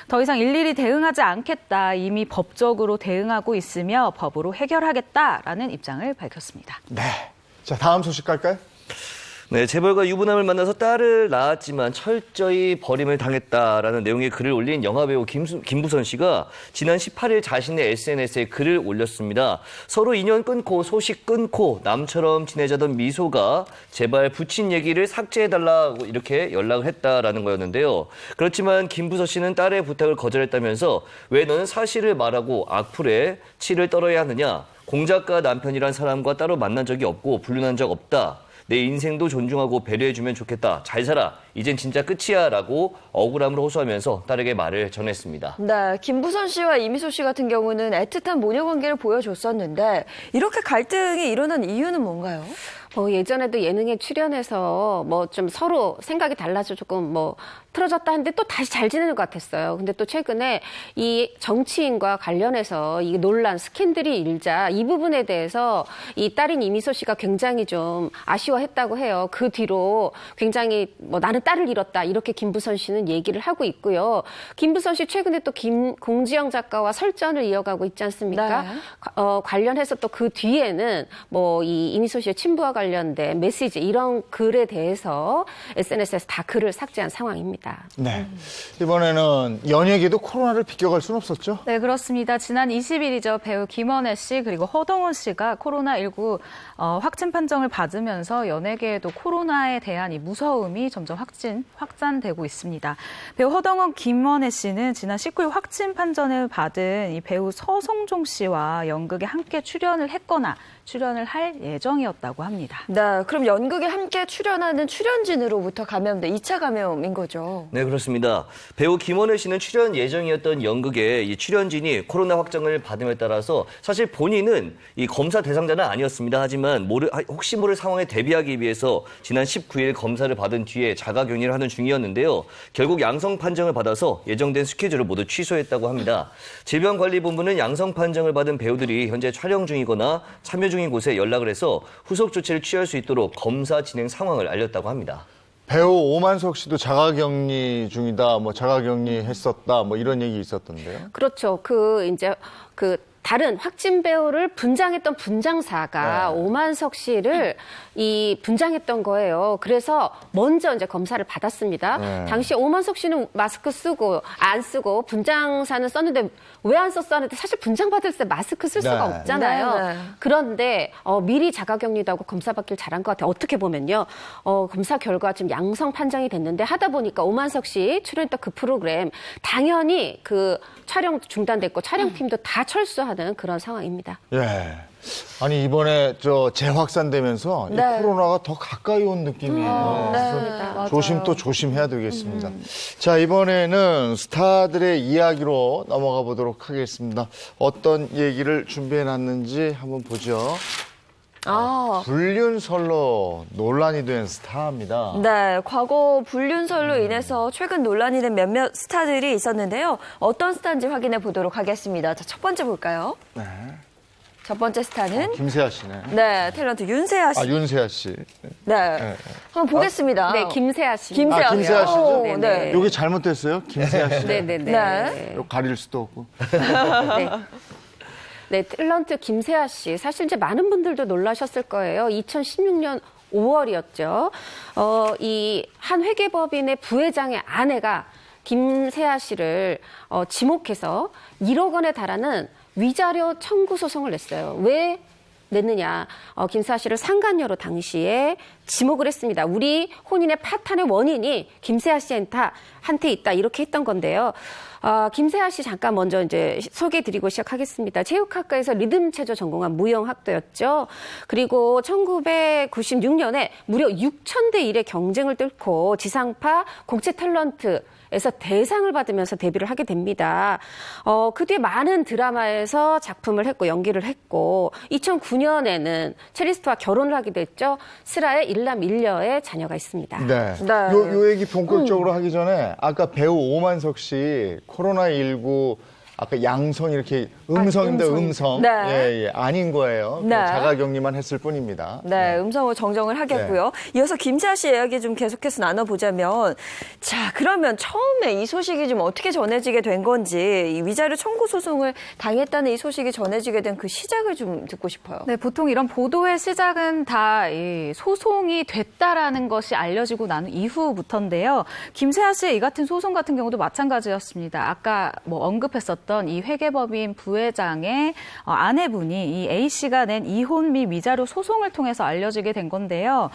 더 이상 일일이 대응하지 않겠다. 이미 법적으로 대응하고 있으며 법으로 해결하겠다라는 입장을 밝혔습니다. 네. 자, 다음 소식 갈까요? 네, 재벌가 유부남을 만나서 딸을 낳았지만 철저히 버림을 당했다라는 내용의 글을 올린 영화배우 김부선 씨가 지난 18일 자신의 SNS에 글을 올렸습니다. 서로 인연 끊고 소식 끊고 남처럼 지내자던 미소가 제발 부친 얘기를 삭제해달라고 이렇게 연락을 했다라는 거였는데요. 그렇지만 김부선 씨는 딸의 부탁을 거절했다면서 왜 너는 사실을 말하고 악플에 치를 떨어야 하느냐. 공작가 남편이란 사람과 따로 만난 적이 없고 불륜한 적 없다. 내 인생도 존중하고 배려해주면 좋겠다. 잘 살아. 이젠 진짜 끝이야. 라고 억울함을 호소하면서 딸에게 말을 전했습니다. 네, 김부선 씨와 이미소 씨 같은 경우는 애틋한 모녀 관계를 보여줬었는데 이렇게 갈등이 일어난 이유는 뭔가요? 예전에도 예능에 출연해서 뭐 좀 서로 생각이 달라서 조금 뭐 틀어졌다 했는데 또 다시 잘 지내는 것 같았어요. 근데 또 최근에 이 정치인과 관련해서 이 논란, 스캔들이 일자 이 부분에 대해서 이 딸인 이미소 씨가 굉장히 좀 아쉬워했다고 해요. 그 뒤로 굉장히 뭐 나는 딸을 잃었다 이렇게 김부선 씨는 얘기를 하고 있고요. 김부선 씨 최근에 또 공지영 작가와 설전을 이어가고 있지 않습니까? 네. 관련해서 또 그 뒤에는 뭐 이 이미소 씨의 친부와 관련된 메시지 이런 글에 대해서 SNS에서 다 글을 삭제한 상황입니다. 네. 이번에는 연예계도 코로나를 비껴갈 수는 없었죠? 네, 그렇습니다. 지난 20일이죠. 배우 김원혜 씨 그리고 허동원 씨가 코로나19 확진 판정을 받으면서 연예계에도 코로나에 대한 이 무서움이 점점 확산되고 있습니다. 배우 허동원, 김원혜 씨는 지난 19일 확진 판정을 받은 이 배우 서송종 씨와 연극에 함께 출연을 했거나 출연을 할 예정이었다고 합니다. 네, 그럼 연극에 함께 출연하는 출연진으로부터 감염돼 2차 감염인 거죠. 네, 그렇습니다. 배우 김원혜 씨는 출연 예정이었던 연극에 이 출연진이 코로나 확정을 받음에 따라서 사실 본인은 이 검사 대상자는 아니었습니다. 하지만 혹시 모를 상황에 대비하기 위해서 지난 19일 검사를 받은 뒤에 자가격리를 하는 중이었는데요. 결국 양성 판정을 받아서 예정된 스케줄을 모두 취소했다고 합니다. 질병관리본부는 양성 판정을 받은 배우들이 현재 촬영 중이거나 참여 중인 곳에 연락을 해서 후속 조치를 조치를 취할 수 있도록 검사 진행 상황을 알렸다고 합니다. 배우 오만석 씨도 자가격리 중이다, 뭐 자가격리 했었다, 뭐 이런 얘기 있었던데요. 그렇죠. 다른 확진 배우를 분장했던 분장사가 네. 오만석 씨를 분장했던 거예요. 그래서 먼저 이제 검사를 받았습니다. 네. 당시 오만석 씨는 마스크 쓰고 안 쓰고 분장사는 썼는데 왜 안 썼어 하는데 사실 분장 받을 때 마스크 쓸 수가 네. 없잖아요. 네, 네. 그런데 미리 자가격리도 하고 검사 받길 잘한 것 같아요. 어떻게 보면요. 검사 결과 지금 양성 판정이 됐는데 하다 보니까 오만석 씨 출연했던 그 프로그램 당연히 그 촬영 중단됐고 촬영팀도 다 철수하는 그런 상황입니다. 예. 아니 이번에 재확산되면서 이 네. 코로나가 더 가까이 온 느낌이에요. 맞습니다. 조심 또 조심해야 되겠습니다. 자, 이번에는 스타들의 이야기로 넘어가 보도록 하겠습니다. 어떤 얘기를 준비해 놨는지 한번 보죠. 불륜설로 논란이 된 스타입니다. 네, 과거 불륜설로 인해서 최근 논란이 된 몇몇 스타들이 있었는데요. 어떤 스타인지 확인해 보도록 하겠습니다. 자, 첫 번째 볼까요? 네. 첫 번째 스타는 김세아 씨네. 네, 탤런트 윤세아 씨. 윤세아 씨. 네. 한번 보겠습니다. 네, 김세아 씨. 김세아, 김세아 씨죠? 오, 네네. 네. 여기 잘못됐어요? 김세아 씨. 네네네. 네. 이거 가릴 수도 없고. 네. 네, 탤런트 김세아 씨. 사실 이제 많은 분들도 놀라셨을 거예요. 2016년 5월이었죠. 이 한 회계법인의 부회장의 아내가 김세아 씨를 지목해서 1억 원에 달하는 위자료 청구 소송을 냈어요. 왜 냈느냐. 김세아 씨를 상간녀로 당시에 지목을 했습니다. 우리 혼인의 파탄의 원인이 김세아 씨한테 있다. 이렇게 했던 건데요. 김세아 씨 잠깐 먼저 이제 소개해드리고 시작하겠습니다. 체육학과에서 리듬 체조 전공한 무용학도였죠. 그리고 1996년에 무려 6,000대 1의 경쟁을 뚫고 지상파 국제 탤런트에서 대상을 받으면서 데뷔를 하게 됩니다. 그 뒤에 많은 드라마에서 작품을 했고 연기를 했고 2009년에는 첼리스트와 결혼을 하게 됐죠. 슬아의 일남 일녀의 자녀가 있습니다. 네. 네. 요 얘기 본격적으로 하기 전에 아까 배우 오만석 씨 코로나19 아까 양성 이렇게 음성인데 음성. 네. 예, 아닌 거예요. 네. 자가격리만 했을 뿐입니다. 네, 음성으로 정정을 하겠고요. 이어서 김세아 씨 이야기 좀 계속해서 나눠보자면, 자, 그러면 처음에 이 소식이 좀 어떻게 전해지게 된 건지, 이 위자료 청구 소송을 당했다는 이 소식이 전해지게 된 그 시작을 좀 듣고 싶어요. 네, 보통 이런 보도의 시작은 다 이 소송이 됐다라는 것이 알려지고 난 이후부터인데요. 김세아 씨의 이 같은 소송 같은 경우도 마찬가지였습니다. 아까 언급했었던 이 회계법인 부회장의 아내분이 이 A 씨가 낸 이혼 및 위자료 소송을 통해서 알려지게 된 건데요.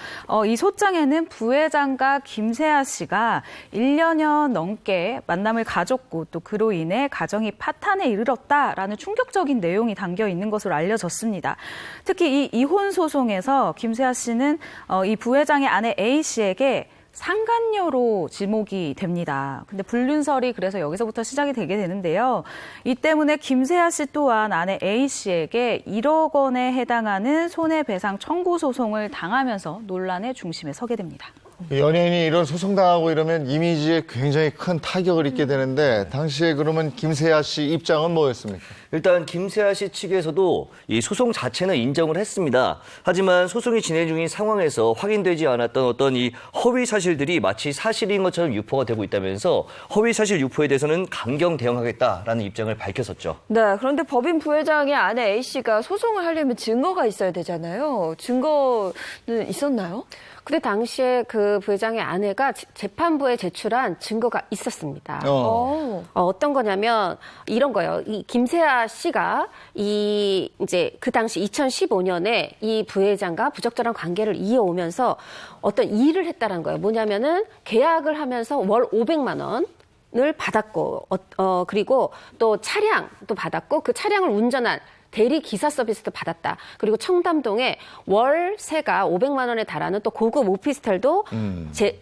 이 소장에는 부회장과 김세아 씨가 1년여 넘게 만남을 가졌고 또 그로 인해 가정이 파탄에 이르렀다라는 충격적인 내용이 담겨 있는 것으로 알려졌습니다. 특히 이 이혼 소송에서 김세아 씨는 이 부회장의 아내 A 씨에게 상간녀로 지목이 됩니다. 근데 불륜설이 그래서 여기서부터 시작이 되게 되는데요. 이 때문에 김세아 씨 또한 아내 A 씨에게 1억 원에 해당하는 손해배상 청구 소송을 당하면서 논란의 중심에 서게 됩니다. 연예인이 이런 소송당하고 이러면 이미지에 굉장히 큰 타격을 입게 되는데 당시에 그러면 김세아 씨 입장은 뭐였습니까? 일단 김세아 씨 측에서도 이 소송 자체는 인정을 했습니다. 하지만 소송이 진행 중인 상황에서 확인되지 않았던 어떤 이 허위 사실들이 마치 사실인 것처럼 유포가 되고 있다면서 허위 사실 유포에 대해서는 강경 대응하겠다라는 입장을 밝혔었죠. 네, 그런데 법인 부회장의 아내 A 씨가 소송을 하려면 증거가 있어야 되잖아요. 증거는 있었나요? 근데 당시에 그 부회장의 아내가 재판부에 제출한 증거가 있었습니다. 어떤 거냐면 이런 거예요. 이 김세아 씨가 이제 그 당시 2015년에 이 부회장과 부적절한 관계를 이어오면서 어떤 일을 했다는 거예요. 뭐냐면은 계약을 하면서 월 500만 원. 을 받았고, 그리고 또 차량도 받았고, 그 차량을 운전한 대리 기사 서비스도 받았다. 그리고 청담동에 월세가 500만 원에 달하는 또 고급 오피스텔도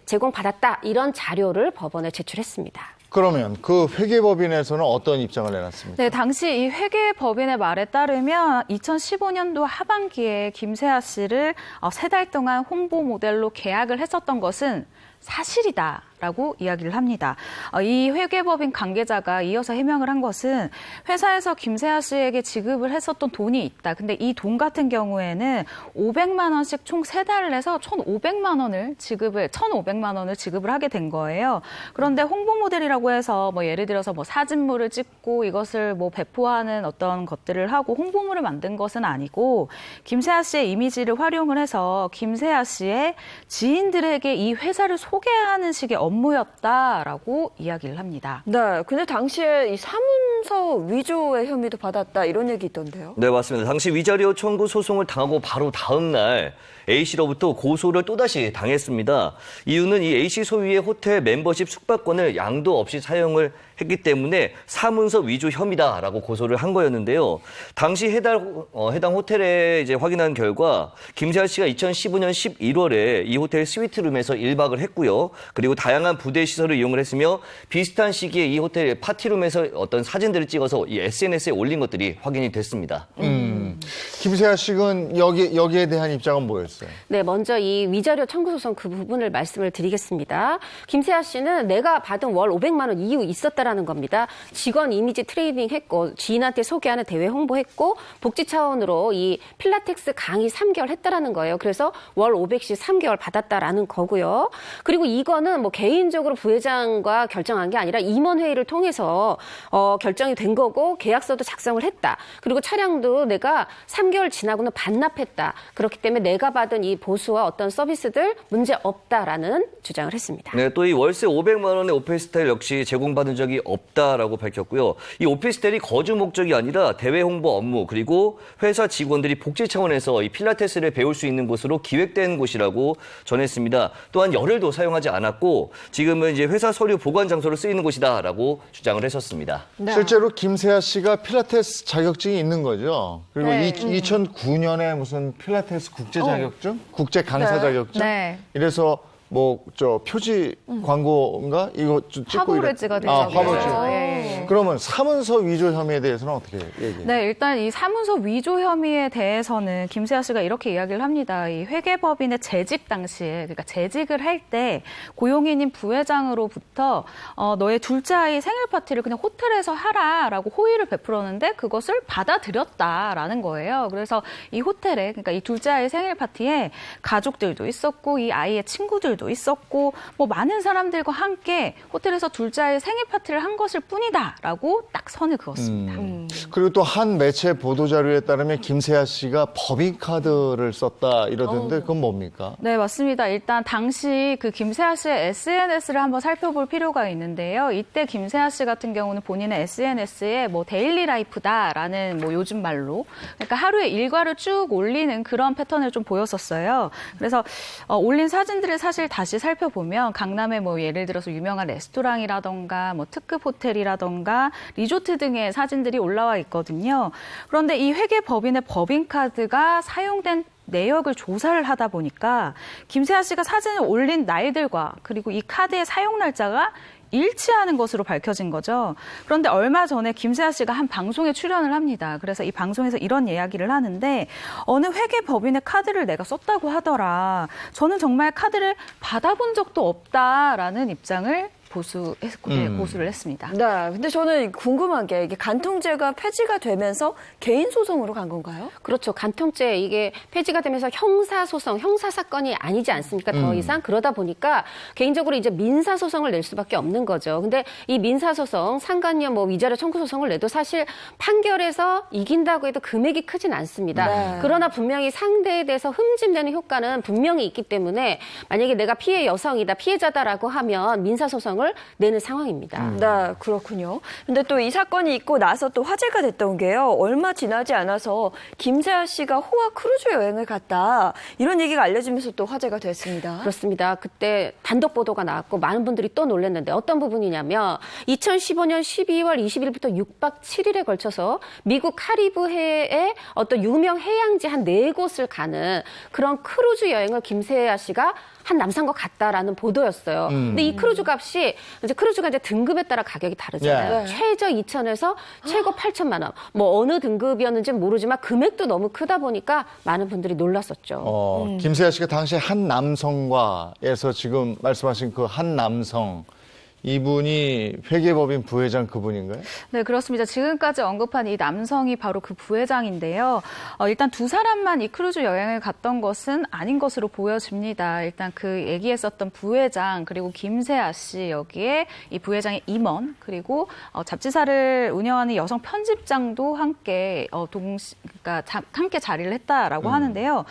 제공받았다. 이런 자료를 법원에 제출했습니다. 그러면 그 회계법인에서는 어떤 입장을 내놨습니까? 네, 당시 이 회계법인의 말에 따르면 2015년도 하반기에 김세아 씨를 3달 동안 홍보 모델로 계약을 했었던 것은 사실이다라고 라고 이야기를 합니다. 이 회계법인 관계자가 이어서 해명을 한 것은 회사에서 김세아 씨에게 지급을 했었던 돈이 있다. 근데 이 돈 같은 경우에는 500만 원씩 총 3달을 해서 1,500만 원을 지급을 하게 된 거예요. 그런데 홍보 모델이라고 해서 뭐 예를 들어서 뭐 사진물을 찍고 이것을 뭐 배포하는 어떤 것들을 하고 홍보물을 만든 것은 아니고 김세아 씨의 이미지를 활용을 해서 김세아 씨의 지인들에게 이 회사를 소개하는 식의 업무였다라고 이야기를 합니다. 네, 근데 당시에 이 사문서 위조의 혐의도 받았다 이런 얘기 있던데요. 네, 맞습니다. 당시 위자료 청구 소송을 당하고 바로 다음 날 A씨로부터 고소를 또다시 당했습니다. 이유는 이 A씨 소유의 호텔 멤버십 숙박권을 양도 없이 사용을 했기 때문에 사문서 위조 혐의다라고 고소를 한 거였는데요. 당시 해당 호텔에 이제 확인한 결과 김세아 씨가 2015년 11월에 이 호텔 스위트룸에서 1박을 했고요. 그리고 다양한 부대 시설을 이용을 했으며 비슷한 시기에 이 호텔 파티룸에서 어떤 사진들을 찍어서 이 SNS에 올린 것들이 확인이 됐습니다. 김세아 씨는 여기에 대한 입장은 뭐였어요? 네, 먼저 이 위자료 청구 소송 그 부분을 말씀을 드리겠습니다. 김세아 씨는 내가 받은 월 500만 원 이유 있었다라는 겁니다. 직원 이미지 트레이닝 했고 지인한테 소개하는 대회 홍보했고 복지 차원으로 이 필라테스 강의 3개월 했다라는 거예요. 그래서 월 500씩 3개월 받았다라는 거고요. 그리고 이거는 뭐 개인적으로 부회장과 결정한 게 아니라 임원회의를 통해서 결정이 된 거고 계약서도 작성을 했다. 그리고 차량도 내가 3개월 지나고는 반납했다. 그렇기 때문에 내가 받은 이 보수와 어떤 서비스들 문제 없다라는 주장을 했습니다. 네, 또 이 월세 500만 원의 오피스텔 역시 제공받은 적이 없다라고 밝혔고요. 이 오피스텔이 거주 목적이 아니라 대외 홍보 업무 그리고 회사 직원들이 복지 차원에서 이 필라테스를 배울 수 있는 곳으로 기획된 곳이라고 전했습니다. 또한 열흘도 사용하지 않았고 지금은 이제 회사 서류 보관 장소로 쓰이는 곳이다라고 주장을 했었습니다. 네. 실제로 김세아 씨가 필라테스 자격증이 있는 거죠. 그리고 네. 2009년에 무슨 필라테스 국제 자격증, 국제 강사 네. 자격증. 네. 이래서 뭐 표지 광고인가 이거 좀 찍고 화보를 찍어드린 적이 화보 있어요. 찍어. 예. 그러면 사문서 위조 혐의에 대해서는 어떻게 얘기해요? 네, 일단 이 사문서 위조 혐의에 대해서는 김세아 씨가 이렇게 이야기를 합니다. 이 회계법인의 재직 당시에, 그러니까 재직을 할 때 고용인인 부회장으로부터 너의 둘째 아이 생일 파티를 그냥 호텔에서 하라라고 호의를 베풀었는데 그것을 받아들였다라는 거예요. 그래서 이 호텔에, 그러니까 이 둘째 아이 생일 파티에 가족들도 있었고 이 아이의 친구들도 있었고 뭐 많은 사람들과 함께 호텔에서 둘째 아이 생일 파티를 한 것일 뿐이다라고 딱 선을 그었습니다. 그리고 또 한 매체 보도 자료에 따르면 김세아 씨가 법인카드를 썼다 이러던데 그건 뭡니까? 네, 맞습니다. 일단 당시 그 김세아 씨의 SNS를 한번 살펴볼 필요가 있는데요. 이때 김세아 씨 같은 경우는 본인의 SNS에 뭐 데일리 라이프다라는 뭐 요즘 말로 그러니까 하루의 일과를 쭉 올리는 그런 패턴을 좀 보였었어요. 그래서 올린 사진들을 사실 다시 살펴보면 강남의 뭐 예를 들어서 유명한 레스토랑이라던가 뭐 특급 호텔이라던가 리조트 등의 사진들이 올라와 있거든요. 그런데 이 회계법인의 법인카드가 사용된 내역을 조사를 하다 보니까 김세아 씨가 사진을 올린 날들과 그리고 이 카드의 사용 날짜가 일치하는 것으로 밝혀진 거죠. 그런데 얼마 전에 김세아 씨가 한 방송에 출연을 합니다. 그래서 이 방송에서 이런 이야기를 하는데 어느 회계법인의 카드를 내가 썼다고 하더라. 저는 정말 카드를 받아본 적도 없다라는 입장을 고수를 했습니다. 네, 근데 저는 궁금한 게 이게 간통죄가 폐지가 되면서 개인 소송으로 간 건가요? 그렇죠. 간통죄 이게 폐지가 되면서 형사소송, 형사사건이 아니지 않습니까? 더 이상. 그러다 보니까 개인적으로 이제 민사소송을 낼 수밖에 없는 거죠. 근데 이 민사소송, 상간녀 뭐 위자료 청구 소송을 내도 사실 판결에서 이긴다고 해도 금액이 크진 않습니다. 네. 그러나 분명히 상대에 대해서 흠집내는 효과는 분명히 있기 때문에 만약에 내가 피해 여성이다, 피해자다라고 하면 민사소송을 내는 상황입니다. 네, 그렇군요. 근데 또 이 사건이 있고 나서 또 화제가 됐던 게요. 얼마 지나지 않아서 김세아 씨가 호화 크루즈 여행을 갔다. 이런 얘기가 알려지면서 또 화제가 됐습니다. 그렇습니다. 그때 단독 보도가 나왔고 많은 분들이 또 놀랐는데 어떤 부분이냐면 2015년 12월 20일부터 6박 7일에 걸쳐서 미국 카리브해의 어떤 유명 해양지 한 4곳을 가는 그런 크루즈 여행을 김세아 씨가 한 남산 것 같다라는 보도였어요. 근데 이 크루즈 값이 이제 크루즈가 이제 등급에 따라 가격이 다르잖아요. 예. 최저 2천에서 최고 8천만 원. 뭐 어느 등급이었는지는 모르지만 금액도 너무 크다 보니까 많은 분들이 놀랐었죠. 김세아 씨가 당시 한 남성과에서 지금 말씀하신 그 한 남성 이분이 회계법인 부회장 그분인가요? 네, 그렇습니다. 지금까지 언급한 이 남성이 바로 그 부회장인데요. 일단 두 사람만 이 크루즈 여행을 갔던 것은 아닌 것으로 보여집니다. 일단 그 얘기했었던 부회장 그리고 김세아 씨 여기에 이 부회장의 임원 그리고 잡지사를 운영하는 여성 편집장도 함께 그러니까 함께 자리를 했다라고 하는데요.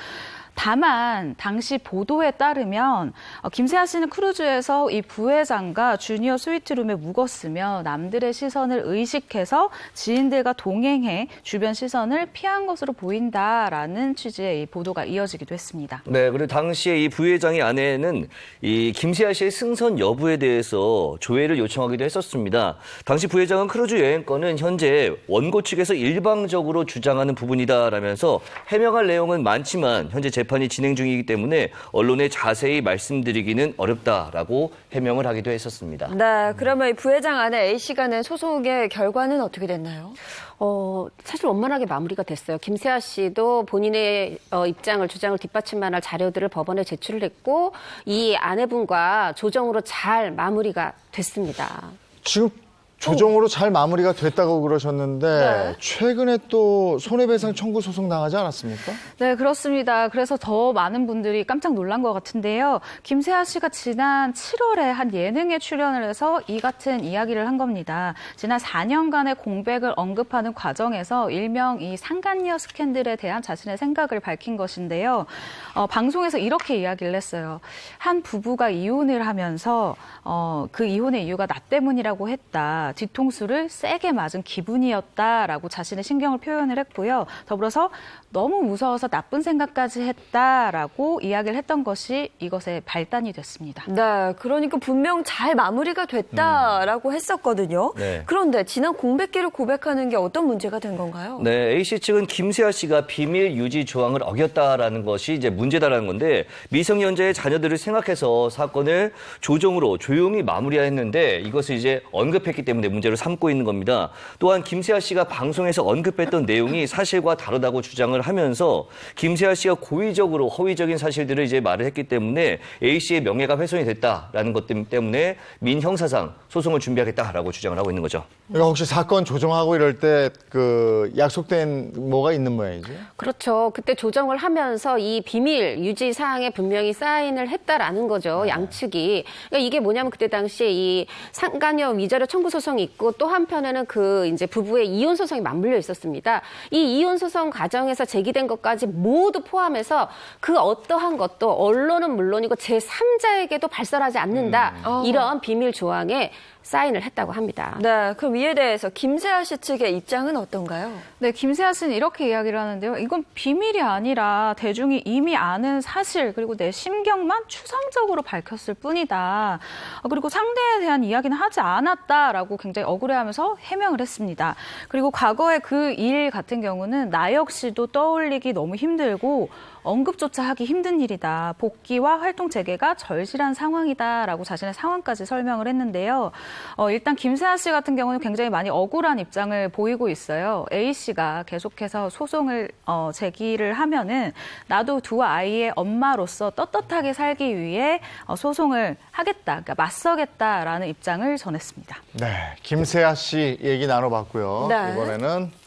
다만 당시 보도에 따르면 김세아 씨는 크루즈에서 이 부회장과 주니어 스위트룸에 묵었으며 남들의 시선을 의식해서 지인들과 동행해 주변 시선을 피한 것으로 보인다라는 취지의 이 보도가 이어지기도 했습니다. 네, 그리고 당시에 이 부회장의 아내는 이 김세아 씨의 승선 여부에 대해서 조회를 요청하기도 했었습니다. 당시 부회장은 크루즈 여행권은 현재 원고 측에서 일방적으로 주장하는 부분이다라면서 해명할 내용은 많지만 현재 재판이 진행 중이기 때문에 언론에 자세히 말씀드리기는 어렵다라고 해명을 하기도 했었습니다. 네, 그러면 이 부회장 아내 A씨가 낸 소송의 결과는 어떻게 됐나요? 사실 원만하게 마무리가 됐어요. 김세아 씨도 본인의 주장을 뒷받침할 자료들을 법원에 제출을 했고 이 아내분과 조정으로 잘 마무리가 됐습니다. 지금 조정으로 잘 마무리가 됐다고 그러셨는데 네. 최근에 또 손해배상 청구 소송 나가지 않았습니까? 네, 그렇습니다. 그래서 더 많은 분들이 깜짝 놀란 것 같은데요. 김세아 씨가 지난 7월에 한 예능에 출연을 해서 이 같은 이야기를 한 겁니다. 지난 4년간의 공백을 언급하는 과정에서 일명 이 상간녀 스캔들에 대한 자신의 생각을 밝힌 것인데요. 방송에서 이렇게 이야기를 했어요. 한 부부가 이혼을 하면서 그 이혼의 이유가 나 때문이라고 했다. 뒤통수를 세게 맞은 기분이었다라고 자신의 신경을 표현을 했고요. 더불어서 너무 무서워서 나쁜 생각까지 했다라고 이야기를 했던 것이 이것의 발단이 됐습니다. 네, 그러니까 분명 잘 마무리가 됐다라고 했었거든요. 네. 그런데 지난 공백기를 고백하는 게 어떤 문제가 된 건가요? 네, A씨 측은 김세아 씨가 비밀 유지 조항을 어겼다라는 것이 이제 문제다라는 건데 미성년자의 자녀들을 생각해서 사건을 조정으로 조용히 마무리했는데 이것을 이제 언급했기 때문에 문제로 삼고 있는 겁니다. 또한 김세아 씨가 방송에서 언급했던 내용이 사실과 다르다고 주장을 하면서 김세아 씨가 고의적으로 허위적인 사실들을 이제 말을 했기 때문에 A씨의 명예가 훼손이 됐다라는 것 때문에 민형사상 소송을 준비하겠다라고 주장을 하고 있는 거죠. 그러니까 혹시 사건 조정하고 이럴 때 그 약속된 뭐가 있는 모양이죠? 그렇죠. 그때 조정을 하면서 이 비밀 유지 사항에 분명히 사인을 했다라는 거죠. 양측이. 그러니까 이게 뭐냐면 그때 당시에 이 상간녀 위자료 청구 소송이 있고 또 한편에는 그 이제 부부의 이혼 소송이 맞물려 있었습니다. 이 이혼 소송 과정에서 제기된 것까지 모두 포함해서 그 어떠한 것도 언론은 물론이고 제3자에게도 발설하지 않는다. 이런 비밀 조항에 사인을 했다고 합니다. 네, 그럼 이에 대해서 김세아 씨 측의 입장은 어떤가요? 네, 김세아 씨는 이렇게 이야기를 하는데요. 이건 비밀이 아니라 대중이 이미 아는 사실 그리고 내 심경만 추상적으로 밝혔을 뿐이다. 그리고 상대에 대한 이야기는 하지 않았다라고 굉장히 억울해하면서 해명을 했습니다. 그리고 과거의 그 일 같은 경우는 나 역시도 떠올리기 너무 힘들고 언급조차 하기 힘든 일이다. 복귀와 활동 재개가 절실한 상황이다라고 자신의 상황까지 설명을 했는데요. 일단 김세아 씨 같은 경우는 굉장히 많이 억울한 입장을 보이고 있어요. A 씨가 계속해서 소송을 제기를 하면은 나도 두 아이의 엄마로서 떳떳하게 살기 위해 소송을 하겠다, 그러니까 맞서겠다라는 입장을 전했습니다. 네, 김세아 씨 얘기 나눠봤고요. 네. 이번에는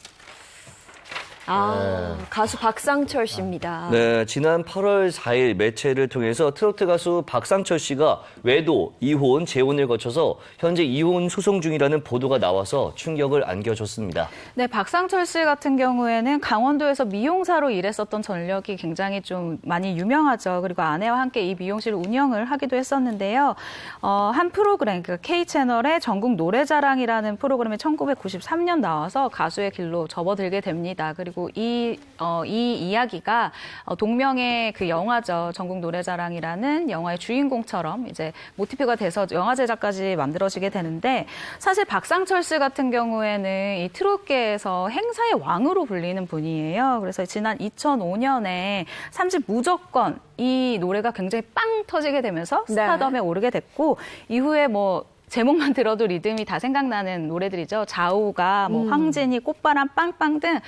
가수 박상철 씨입니다. 네, 지난 8월 4일 매체를 통해서 트로트 가수 박상철 씨가 외도, 이혼, 재혼을 거쳐서 현재 이혼 소송 중이라는 보도가 나와서 충격을 안겨줬습니다. 네, 박상철 씨 같은 경우에는 강원도에서 미용사로 일했었던 전력이 굉장히 좀 많이 유명하죠. 그리고 아내와 함께 이 미용실을 운영을 하기도 했었는데요. 한 프로그램, 그 K채널의 전국 노래자랑이라는 프로그램에 1993년 나와서 가수의 길로 접어들게 됩니다. 그리고 그리고 이 이야기가 동명의 그 영화죠. 전국 노래자랑이라는 영화의 주인공처럼 이제 모티프가 돼서 영화 제작까지 만들어지게 되는데 사실 박상철 씨 같은 경우에는 이 트롯계에서 행사의 왕으로 불리는 분이에요. 그래서 지난 2005년에 3집 무조건 이 노래가 굉장히 빵 터지게 되면서 스타덤에 오르게 됐고 이후에 뭐 제목만 들어도 리듬이 다 생각나는 노래들이죠. 좌우가, 뭐 황진이, 꽃바람, 빵빵 등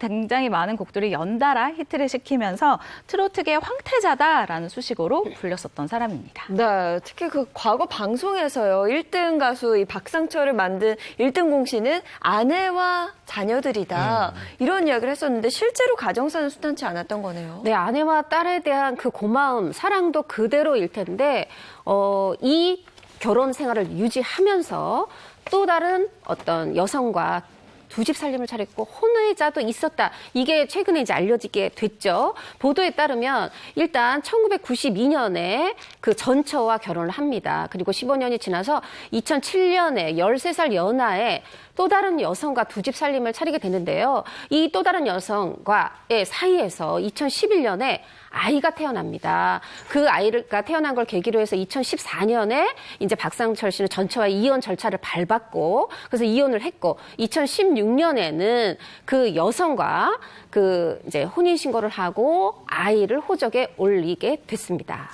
굉장히 많은 곡들이 연달아 히트를 시키면서 트로트계의 황태자다라는 수식어로 불렸었던 사람입니다. 네, 특히 그 과거 방송에서요. 1등 가수 이 박상철을 만든 1등 공신은 아내와 자녀들이다. 이런 이야기를 했었는데 실제로 가정사는 순탄치 않았던 거네요. 네, 아내와 딸에 대한 그 고마움, 사랑도 그대로일 텐데 이 결혼 생활을 유지하면서 또 다른 어떤 여성과 두 집 살림을 차렸고 혼외자도 있었다. 이게 최근에 이제 알려지게 됐죠. 보도에 따르면 일단 1992년에 그 전처와 결혼을 합니다. 그리고 15년이 지나서 2007년에 13살 연하에 또 다른 여성과 두 집 살림을 차리게 되는데요. 이 또 다른 여성과의 사이에서 2011년에 아이가 태어납니다. 그 아이가 태어난 걸 계기로 해서 2014년에 이제 박상철 씨는 전처와 이혼 절차를 밟았고 그래서 이혼을 했고 2016년에는 그 여성과 그 이제 혼인 신고를 하고 아이를 호적에 올리게 됐습니다.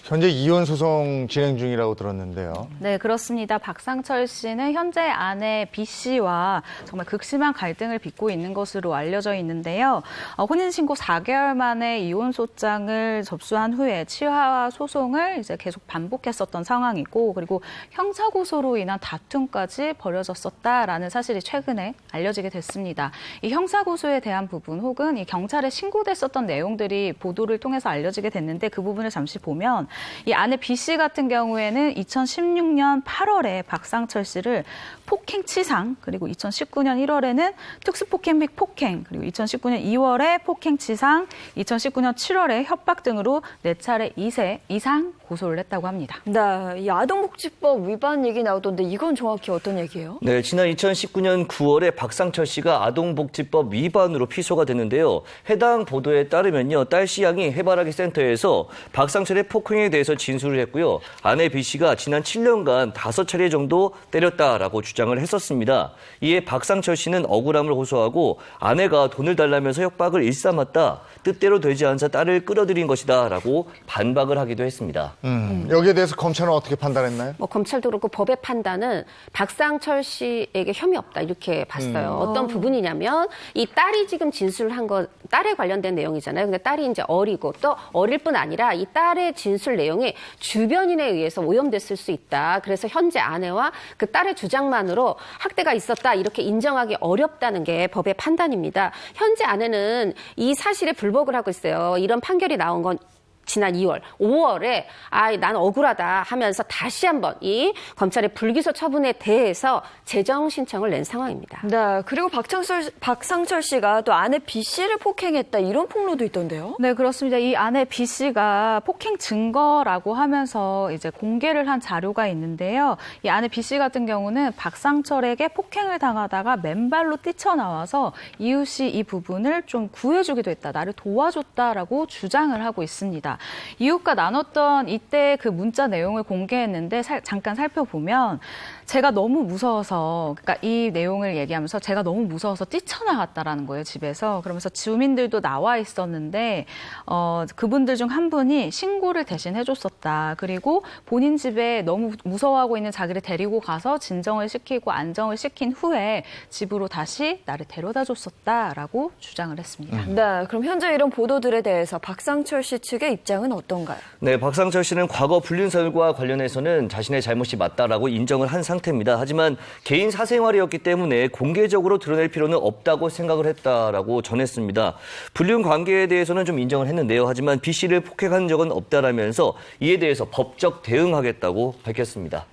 현재 이혼 소송 진행 중이라고 들었는데요. 네, 그렇습니다. 박상철 씨는 현재 아내 B 씨와 정말 극심한 갈등을 빚고 있는 것으로 알려져 있는데요. 혼인 신고 4개월 만에 이혼 소장을 접수한 후에 치하 소송을 이제 계속 반복했었던 상황이고 그리고 형사 고소로 인한 다툼까지 벌어졌었다라는 사실이 최근에 알려지게 됐습니다. 이 형사 고소에 대한 부분 혹은 이 경찰에 신고됐었던 내용들이 보도를 통해서 알려지게 됐는데 그 부분을 잠시 보면 이 아내 B 씨 같은 경우에는 2016년 8월에 박상철 씨를 폭행치상 그리고 2019년 1월에는 특수폭행 및 폭행 그리고 2019년 2월에 폭행치상 2019년 7월에 협박 등으로 4차례 이상 고소를 했다고 합니다. 네, 이 아동복지법 위반 얘기 나오던데 이건 정확히 어떤 얘기예요? 네, 지난 2019년 9월에 박상철 씨가 아동복지법 위반으로 피소가 됐는데요. 해당 보도에 따르면요, 딸 씨 양이 해바라기 센터에서 박상철의 폭행에 대해서 진술을 했고요. 아내 B 씨가 지난 7년간 5차례 정도 때렸다라고 주장을 했었습니다. 이에 박상철 씨는 억울함을 호소하고 아내가 돈을 달라면서 협박을 일삼았다. 뜻대로 되지 않자 딸을 끌어들인 것이다라고 반박을 하기도 했습니다. 여기에 대해서 검찰은 어떻게 판단했나요? 뭐 검찰도 그렇고 법의 판단은 박상철 씨에게 혐의 없다 이렇게 봤어요. 어떤 부분이냐면 이 딸이 지금 진술한 거 딸에 관련된 내용이잖아요. 근데 딸이 이제 어리고 또 어릴 뿐 아니라 이 딸의 진술 내용이 주변인에 의해서 오염됐을 수 있다. 그래서 현재 아내와 그 딸의 주장만으로 학대가 있었다 이렇게 인정하기 어렵다는 게 법의 판단입니다. 현재 아내는 이 사실에 불복을 하고 있어요. 이런 판결이 나온 건 지난 2월, 5월에 난 억울하다 하면서 다시 한번 이 검찰의 불기소 처분에 대해서 재정 신청을 낸 상황입니다. 네, 그리고 박상철 씨가 또 아내 B 씨를 폭행했다 이런 폭로도 있던데요? 네, 그렇습니다. 이 아내 B 씨가 폭행 증거라고 하면서 이제 공개를 한 자료가 있는데요. 이 아내 B 씨 같은 경우는 박상철에게 폭행을 당하다가 맨발로 뛰쳐나와서 이웃이 이 부분을 좀 구해주기도 했다. 나를 도와줬다라고 주장을 하고 있습니다. 이웃과 나눴던 이때 그 문자 내용을 공개했는데 잠깐 살펴보면 제가 너무 무서워서 그러니까 이 내용을 얘기하면서 제가 너무 무서워서 뛰쳐나갔다라는 거예요, 집에서. 그러면서 주민들도 나와 있었는데 그분들 중 한 분이 신고를 대신 해줬었다. 그리고 본인 집에 너무 무서워하고 있는 자기를 데리고 가서 진정을 시키고 안정을 시킨 후에 집으로 다시 나를 데려다 줬었다라고 주장을 했습니다. 네, 그럼 현재 이런 보도들에 대해서 박상철 씨 측의 입장은 어떤가요? 네, 박상철 씨는 과거 불륜설과 관련해서는 자신의 잘못이 맞다라고 인정을 한 상태입니다. 하지만 개인 사생활이었기 때문에 공개적으로 드러낼 필요는 없다고 생각을 했다라고 전했습니다. 불륜 관계에 대해서는 좀 인정을 했는데요. 하지만 B 씨를 폭행한 적은 없다라면서 이에 대해서 법적 대응하겠다고 밝혔습니다.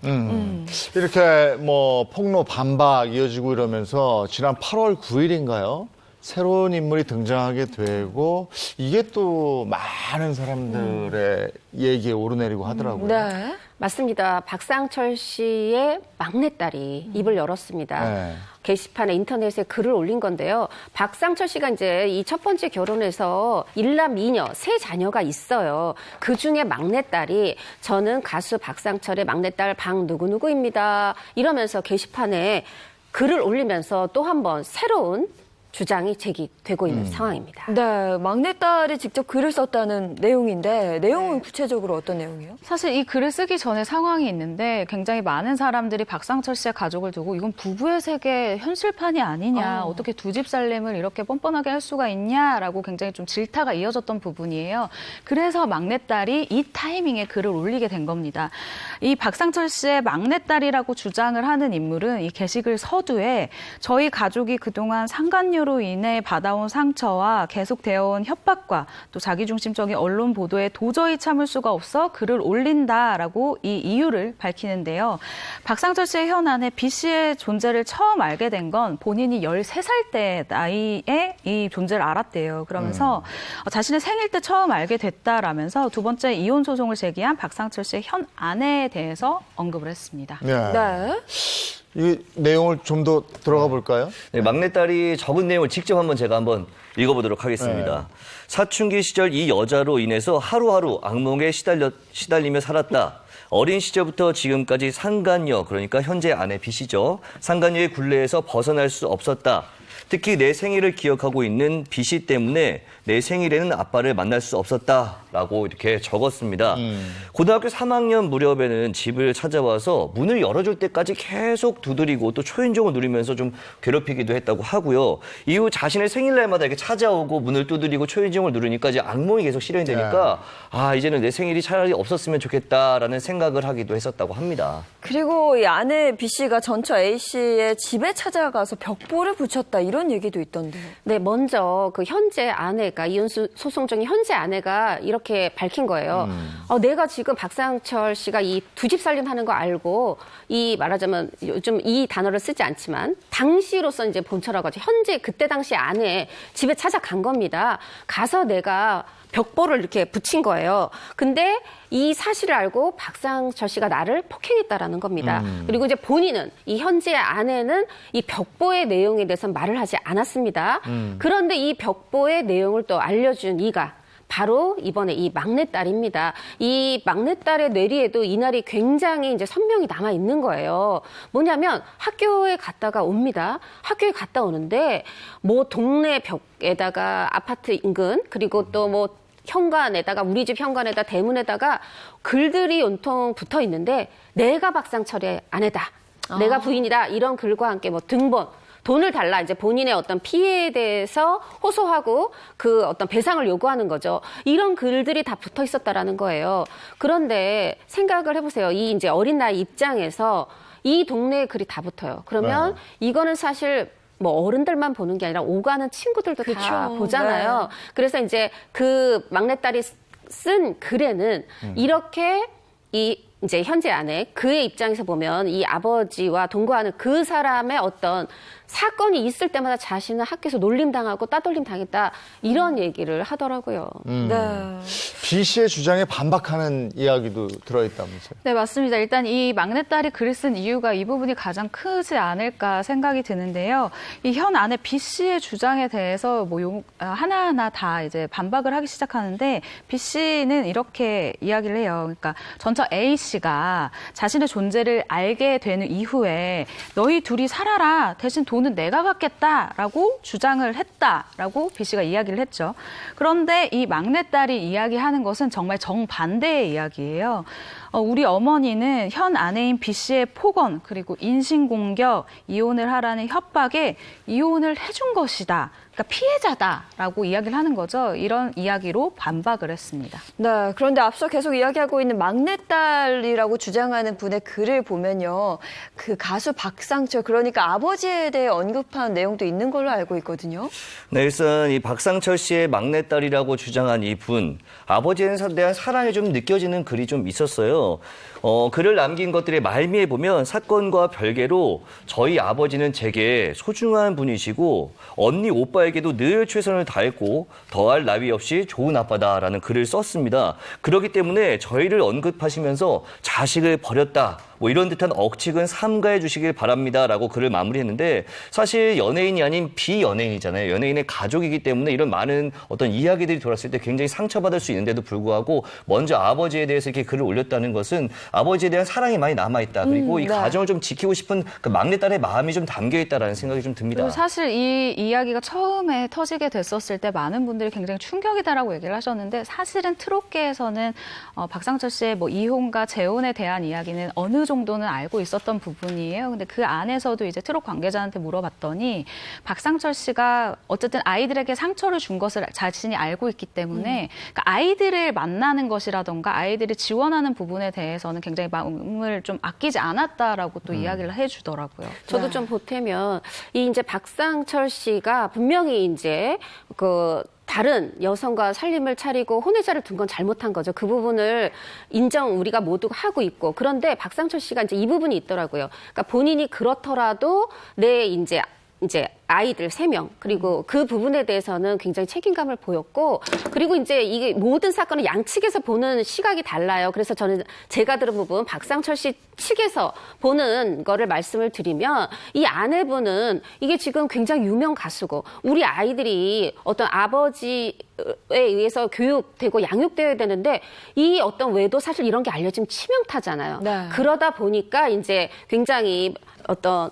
이렇게 뭐 폭로 반박 이어지고 이러면서 지난 8월 9일인가요? 새로운 인물이 등장하게 되고 이게 또 많은 사람들의 얘기에 오르내리고 하더라고요. 네. 맞습니다. 박상철 씨의 막내딸이 입을 열었습니다. 네. 게시판에 인터넷에 글을 올린 건데요. 박상철 씨가 이제 이 첫 번째 결혼해서 일남 2녀, 3자녀가 있어요. 그 중에 막내딸이 저는 가수 박상철의 막내딸 박누구누구입니다. 이러면서 게시판에 글을 올리면서 또 한 번 새로운 주장이 제기되고 있는 상황입니다. 네, 막내딸이 직접 글을 썼다는 내용인데 내용은 구체적으로 어떤 내용이에요? 사실 이 글을 쓰기 전에 상황이 있는데 굉장히 많은 사람들이 박상철 씨의 가족을 두고 이건 부부의 세계 현실판이 아니냐, 어떻게 두 집 살림을 이렇게 뻔뻔하게 할 수가 있냐라고 굉장히 좀 질타가 이어졌던 부분이에요. 그래서 막내딸이 이 타이밍에 글을 올리게 된 겁니다. 이 박상철 씨의 막내딸이라고 주장을 하는 인물은 이 게시글 서두에 저희 가족이 그동안 상간녀로 인해 받아온 상처와 계속되어온 협박과 또 자기중심적인 언론 보도에 도저히 참을 수가 없어 글을 올린다라고 이 이유를 밝히는데요. 박상철 씨의 현 아내 B 씨의 존재를 처음 알게 된 건 본인이 13살 때 나이에 이 존재를 알았대요. 그러면서 자신의 생일 때 처음 알게 됐다라면서 두 번째 이혼 소송을 제기한 박상철 씨의 현 아내에 대해서 언급을 했습니다. 네. 네. 이 내용을 좀 더 들어가 볼까요? 네, 막내딸이 적은 내용을 직접 제가 한번 읽어보도록 하겠습니다. 사춘기 시절 이 여자로 인해서 하루하루 악몽에 시달리며 살았다. 어린 시절부터 지금까지 상간녀, 그러니까 현재 아내 B씨죠. 상간녀의 굴레에서 벗어날 수 없었다. 특히 내 생일을 기억하고 있는 B씨 때문에 내 생일에는 아빠를 만날 수 없었다라고 이렇게 적었습니다. 고등학교 3학년 무렵에는 집을 찾아와서 문을 열어줄 때까지 계속 두드리고 또 초인종을 누르면서 좀 괴롭히기도 했다고 하고요. 이후 자신의 생일날마다 이렇게 찾아오고 문을 두드리고 초인종을 누르니까 이제 악몽이 계속 실현이 되니까 이제는 내 생일이 차라리 없었으면 좋겠다라는 생각을 하기도 했었다고 합니다. 그리고 이 아내 B 씨가 전처 A 씨의 집에 찾아가서 벽보를 붙였다 이런 얘기도 있던데요. 네, 먼저 그 현재 아내가 이혼 소송 중에 현재 아내가 이렇게 밝힌 거예요. 내가 지금 박상철 씨가 이 두 집 살림하는 거 알고 이 말하자면 요즘 이 단어를 쓰지 않지만 당시로서 이제 본처라고 하죠. 현재 그때 당시 아내 집에 찾아간 겁니다. 가서 내가 벽보를 이렇게 붙인 거예요. 근데 이 사실을 알고 박상철 씨가 나를 폭행했다라는 겁니다. 그리고 이제 본인은 이 현재 아내는 이 벽보의 내용에 대해서 말을 하지 않았습니다. 그런데 이 벽보의 내용을 또 알려준 이가 바로 이번에 이 막내딸입니다. 이 막내딸의 뇌리에도 이날이 굉장히 이제 선명히 남아 있는 거예요. 뭐냐면 학교에 갔다가 옵니다. 학교에 갔다 오는데 뭐 동네 벽에다가 아파트 인근 그리고 또 뭐 현관에다가 우리 집 현관에다 대문에다가 글들이 온통 붙어 있는데 내가 박상철의 아내다. 내가 부인이다. 이런 글과 함께 뭐 등본 돈을 달라 이제 본인의 어떤 피해에 대해서 호소하고 그 어떤 배상을 요구하는 거죠. 이런 글들이 다 붙어 있었다라는 거예요. 그런데 생각을 해보세요. 이 이제 어린 나이 입장에서 이 동네에 글이 다 붙어요. 그러면 이거는 사실 뭐 어른들만 보는 게 아니라 오가는 친구들도 다 보잖아요. 네. 그래서 이제 그 막내딸이 쓴 글에는 이렇게 이제 현재 아내 그의 입장에서 보면 이 아버지와 동거하는 그 사람의 어떤 사건이 있을 때마다 자신은 학교에서 놀림당하고 따돌림 당했다 이런 얘기를 하더라고요. 네. B 씨의 주장에 반박하는 이야기도 들어있다면서요? 네, 맞습니다. 일단 이 막내딸이 글을 쓴 이유가 이 부분이 가장 크지 않을까 생각이 드는데요. 이 현 아내 B 씨의 주장에 대해서 뭐 하나하나 다 이제 반박을 하기 시작하는데 B 씨는 이렇게 이야기를 해요. 그러니까 전처 A 씨가 자신의 존재를 알게 되는 이후에 너희 둘이 살아라. 대신 돈은 내가 갖겠다라고 주장을 했다라고 B 씨가 이야기를 했죠. 그런데 이 막내딸이 이야기하는 것은 정말 정반대의 이야기예요. 우리 어머니는 현 아내인 B 씨의 폭언 그리고 인신공격, 이혼을 하라는 협박에 이혼을 해준 것이다. 그러니까 피해자다라고 이야기를 하는 거죠. 이런 이야기로 반박을 했습니다. 네, 그런데 앞서 계속 이야기하고 있는 막내딸이라고 주장하는 분의 글을 보면요. 그 가수 박상철, 그러니까 아버지에 대해 언급한 내용도 있는 걸로 알고 있거든요. 네, 일단 이 박상철 씨의 막내딸이라고 주장한 이분, 아버지에 대한 사랑이 좀 느껴지는 글이 좀 있었어요. 있는데요. 글을 남긴 것들의 말미에 보면 사건과 별개로 저희 아버지는 제게 소중한 분이시고 언니 오빠에게도 늘 최선을 다했고 더할 나위 없이 좋은 아빠다라는 글을 썼습니다. 그렇기 때문에 저희를 언급하시면서 자식을 버렸다. 뭐 이런 듯한 억측은 삼가해 주시길 바랍니다라고 글을 마무리했는데 사실 연예인이 아닌 비연예인이잖아요. 연예인의 가족이기 때문에 이런 많은 어떤 이야기들이 돌았을 때 굉장히 상처받을 수 있는데도 불구하고 먼저 아버지에 대해서 이렇게 글을 올렸다는 것은 아버지에 대한 사랑이 많이 남아있다. 그리고 이 네. 가정을 좀 지키고 싶은 그 막내딸의 마음이 좀 담겨있다라는 생각이 좀 듭니다. 그리고 사실 이 이야기가 처음에 터지게 됐었을 때 많은 분들이 굉장히 충격이다라고 얘기를 하셨는데 사실은 트롯계에서는 박상철 씨의 뭐 이혼과 재혼에 대한 이야기는 어느 정도는 알고 있었던 부분이에요. 근데 그 안에서도 이제 트롯 관계자한테 물어봤더니 박상철 씨가 어쨌든 아이들에게 상처를 준 것을 자신이 알고 있기 때문에 그러니까 아이들을 만나는 것이라던가 아이들이 지원하는 부분에 대해서는 굉장히 마음을 좀 아끼지 않았다라고 또 이야기를 해주더라고요. 저도 좀 보태면 이 이제 박상철 씨가 분명히 이제 그 다른 여성과 살림을 차리고 혼외자를 둔 건 잘못한 거죠. 그 부분을 인정 우리가 모두 하고 있고 그런데 박상철 씨가 이제 이 부분이 있더라고요. 그러니까 본인이 그렇더라도 내 이제 아이들 3명 그리고 그 부분에 대해서는 굉장히 책임감을 보였고 그리고 이제 이게 모든 사건을 양측에서 보는 시각이 달라요. 그래서 저는 제가 들은 부분 박상철 씨 측에서 보는 거를 말씀을 드리면 이 아내분은 이게 지금 굉장히 유명 가수고 우리 아이들이 어떤 아버지에 의해서 교육되고 양육되어야 되는데 이 어떤 외도 사실 이런 게 알려지면 치명타잖아요. 네. 그러다 보니까 이제 굉장히 어떤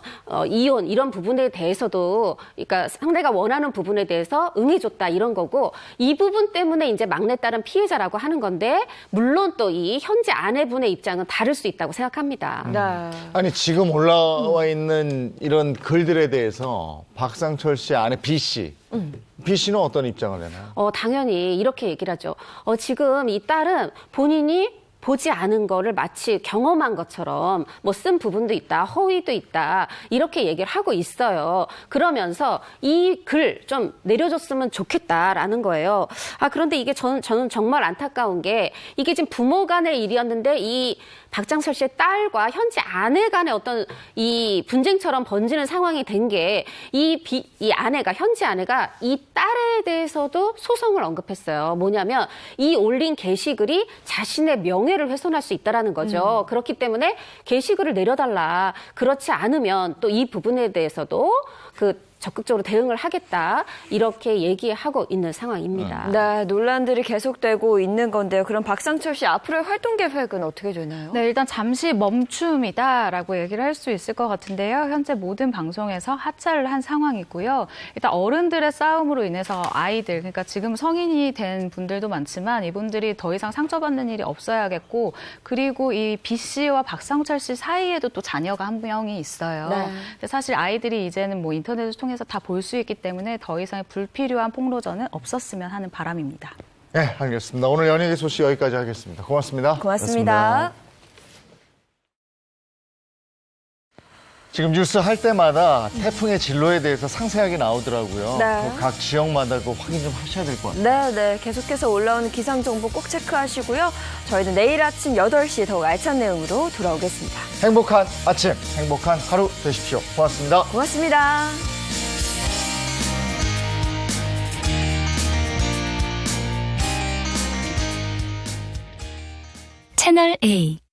이혼 이런 부분에 대해서도 그러니까 상대가 원하는 부분에 대해서 응해줬다 이런 거고 이 부분 때문에 이제 막내딸은 피해자라고 하는 건데 물론 또 이 현재 아내분의 입장은 다를 수 있다고 생각합니다. 네. 아니 지금 올라와 있는 이런 글들에 대해서 박상철 씨 아내 B 씨, B 씨는 어떤 입장을 내나요? 당연히 이렇게 얘기를 하죠. 지금 이 딸은 본인이 보지 않은 거를 마치 경험한 것처럼 뭐 쓴 부분도 있다, 허위도 있다 이렇게 얘기를 하고 있어요. 그러면서 이 글 좀 내려줬으면 좋겠다라는 거예요. 그런데 이게 저는 정말 안타까운 게 이게 지금 부모 간의 일이었는데 이 박상철 씨의 딸과 현재 아내 간의 어떤 이 분쟁처럼 번지는 상황이 된 게 이 아내가 현재 아내가 이 딸에 대해서도 소송을 언급했어요. 뭐냐면 이 올린 게시글이 자신의 명예를 훼손할 수 있다라는 거죠. 그렇기 때문에 게시글을 내려달라. 그렇지 않으면 또 이 부분에 대해서도 적극적으로 대응을 하겠다 이렇게 얘기하고 있는 상황입니다. 네, 논란들이 계속되고 있는 건데요. 그럼 박상철 씨 앞으로의 활동 계획은 어떻게 되나요? 네, 일단 잠시 멈춤이다라고 얘기를 할 수 있을 것 같은데요. 현재 모든 방송에서 하차를 한 상황이고요. 일단 어른들의 싸움으로 인해서 아이들, 그러니까 지금 성인이 된 분들도 많지만 이분들이 더 이상 상처받는 일이 없어야겠고 그리고 이 B 씨와 박상철 씨 사이에도 또 자녀가 한 명이 있어요. 네. 근데 사실 아이들이 이제는 뭐 인터넷을 통해서 다 볼 수 있기 때문에 더 이상의 불필요한 폭로전은 없었으면 하는 바람입니다. 네, 알겠습니다. 오늘 연예계 소식 여기까지 하겠습니다. 고맙습니다. 고맙습니다. 지금 뉴스 할 때마다 태풍의 진로에 대해서 상세하게 나오더라고요. 네. 각 지역마다 확인 좀 하셔야 될 것 같아요. 네, 계속해서 올라오는 기상 정보 꼭 체크하시고요. 저희는 내일 아침 8시 더욱 알찬 내용으로 돌아오겠습니다. 행복한 아침, 행복한 하루 되십시오. 고맙습니다. 고맙습니다. 채널 A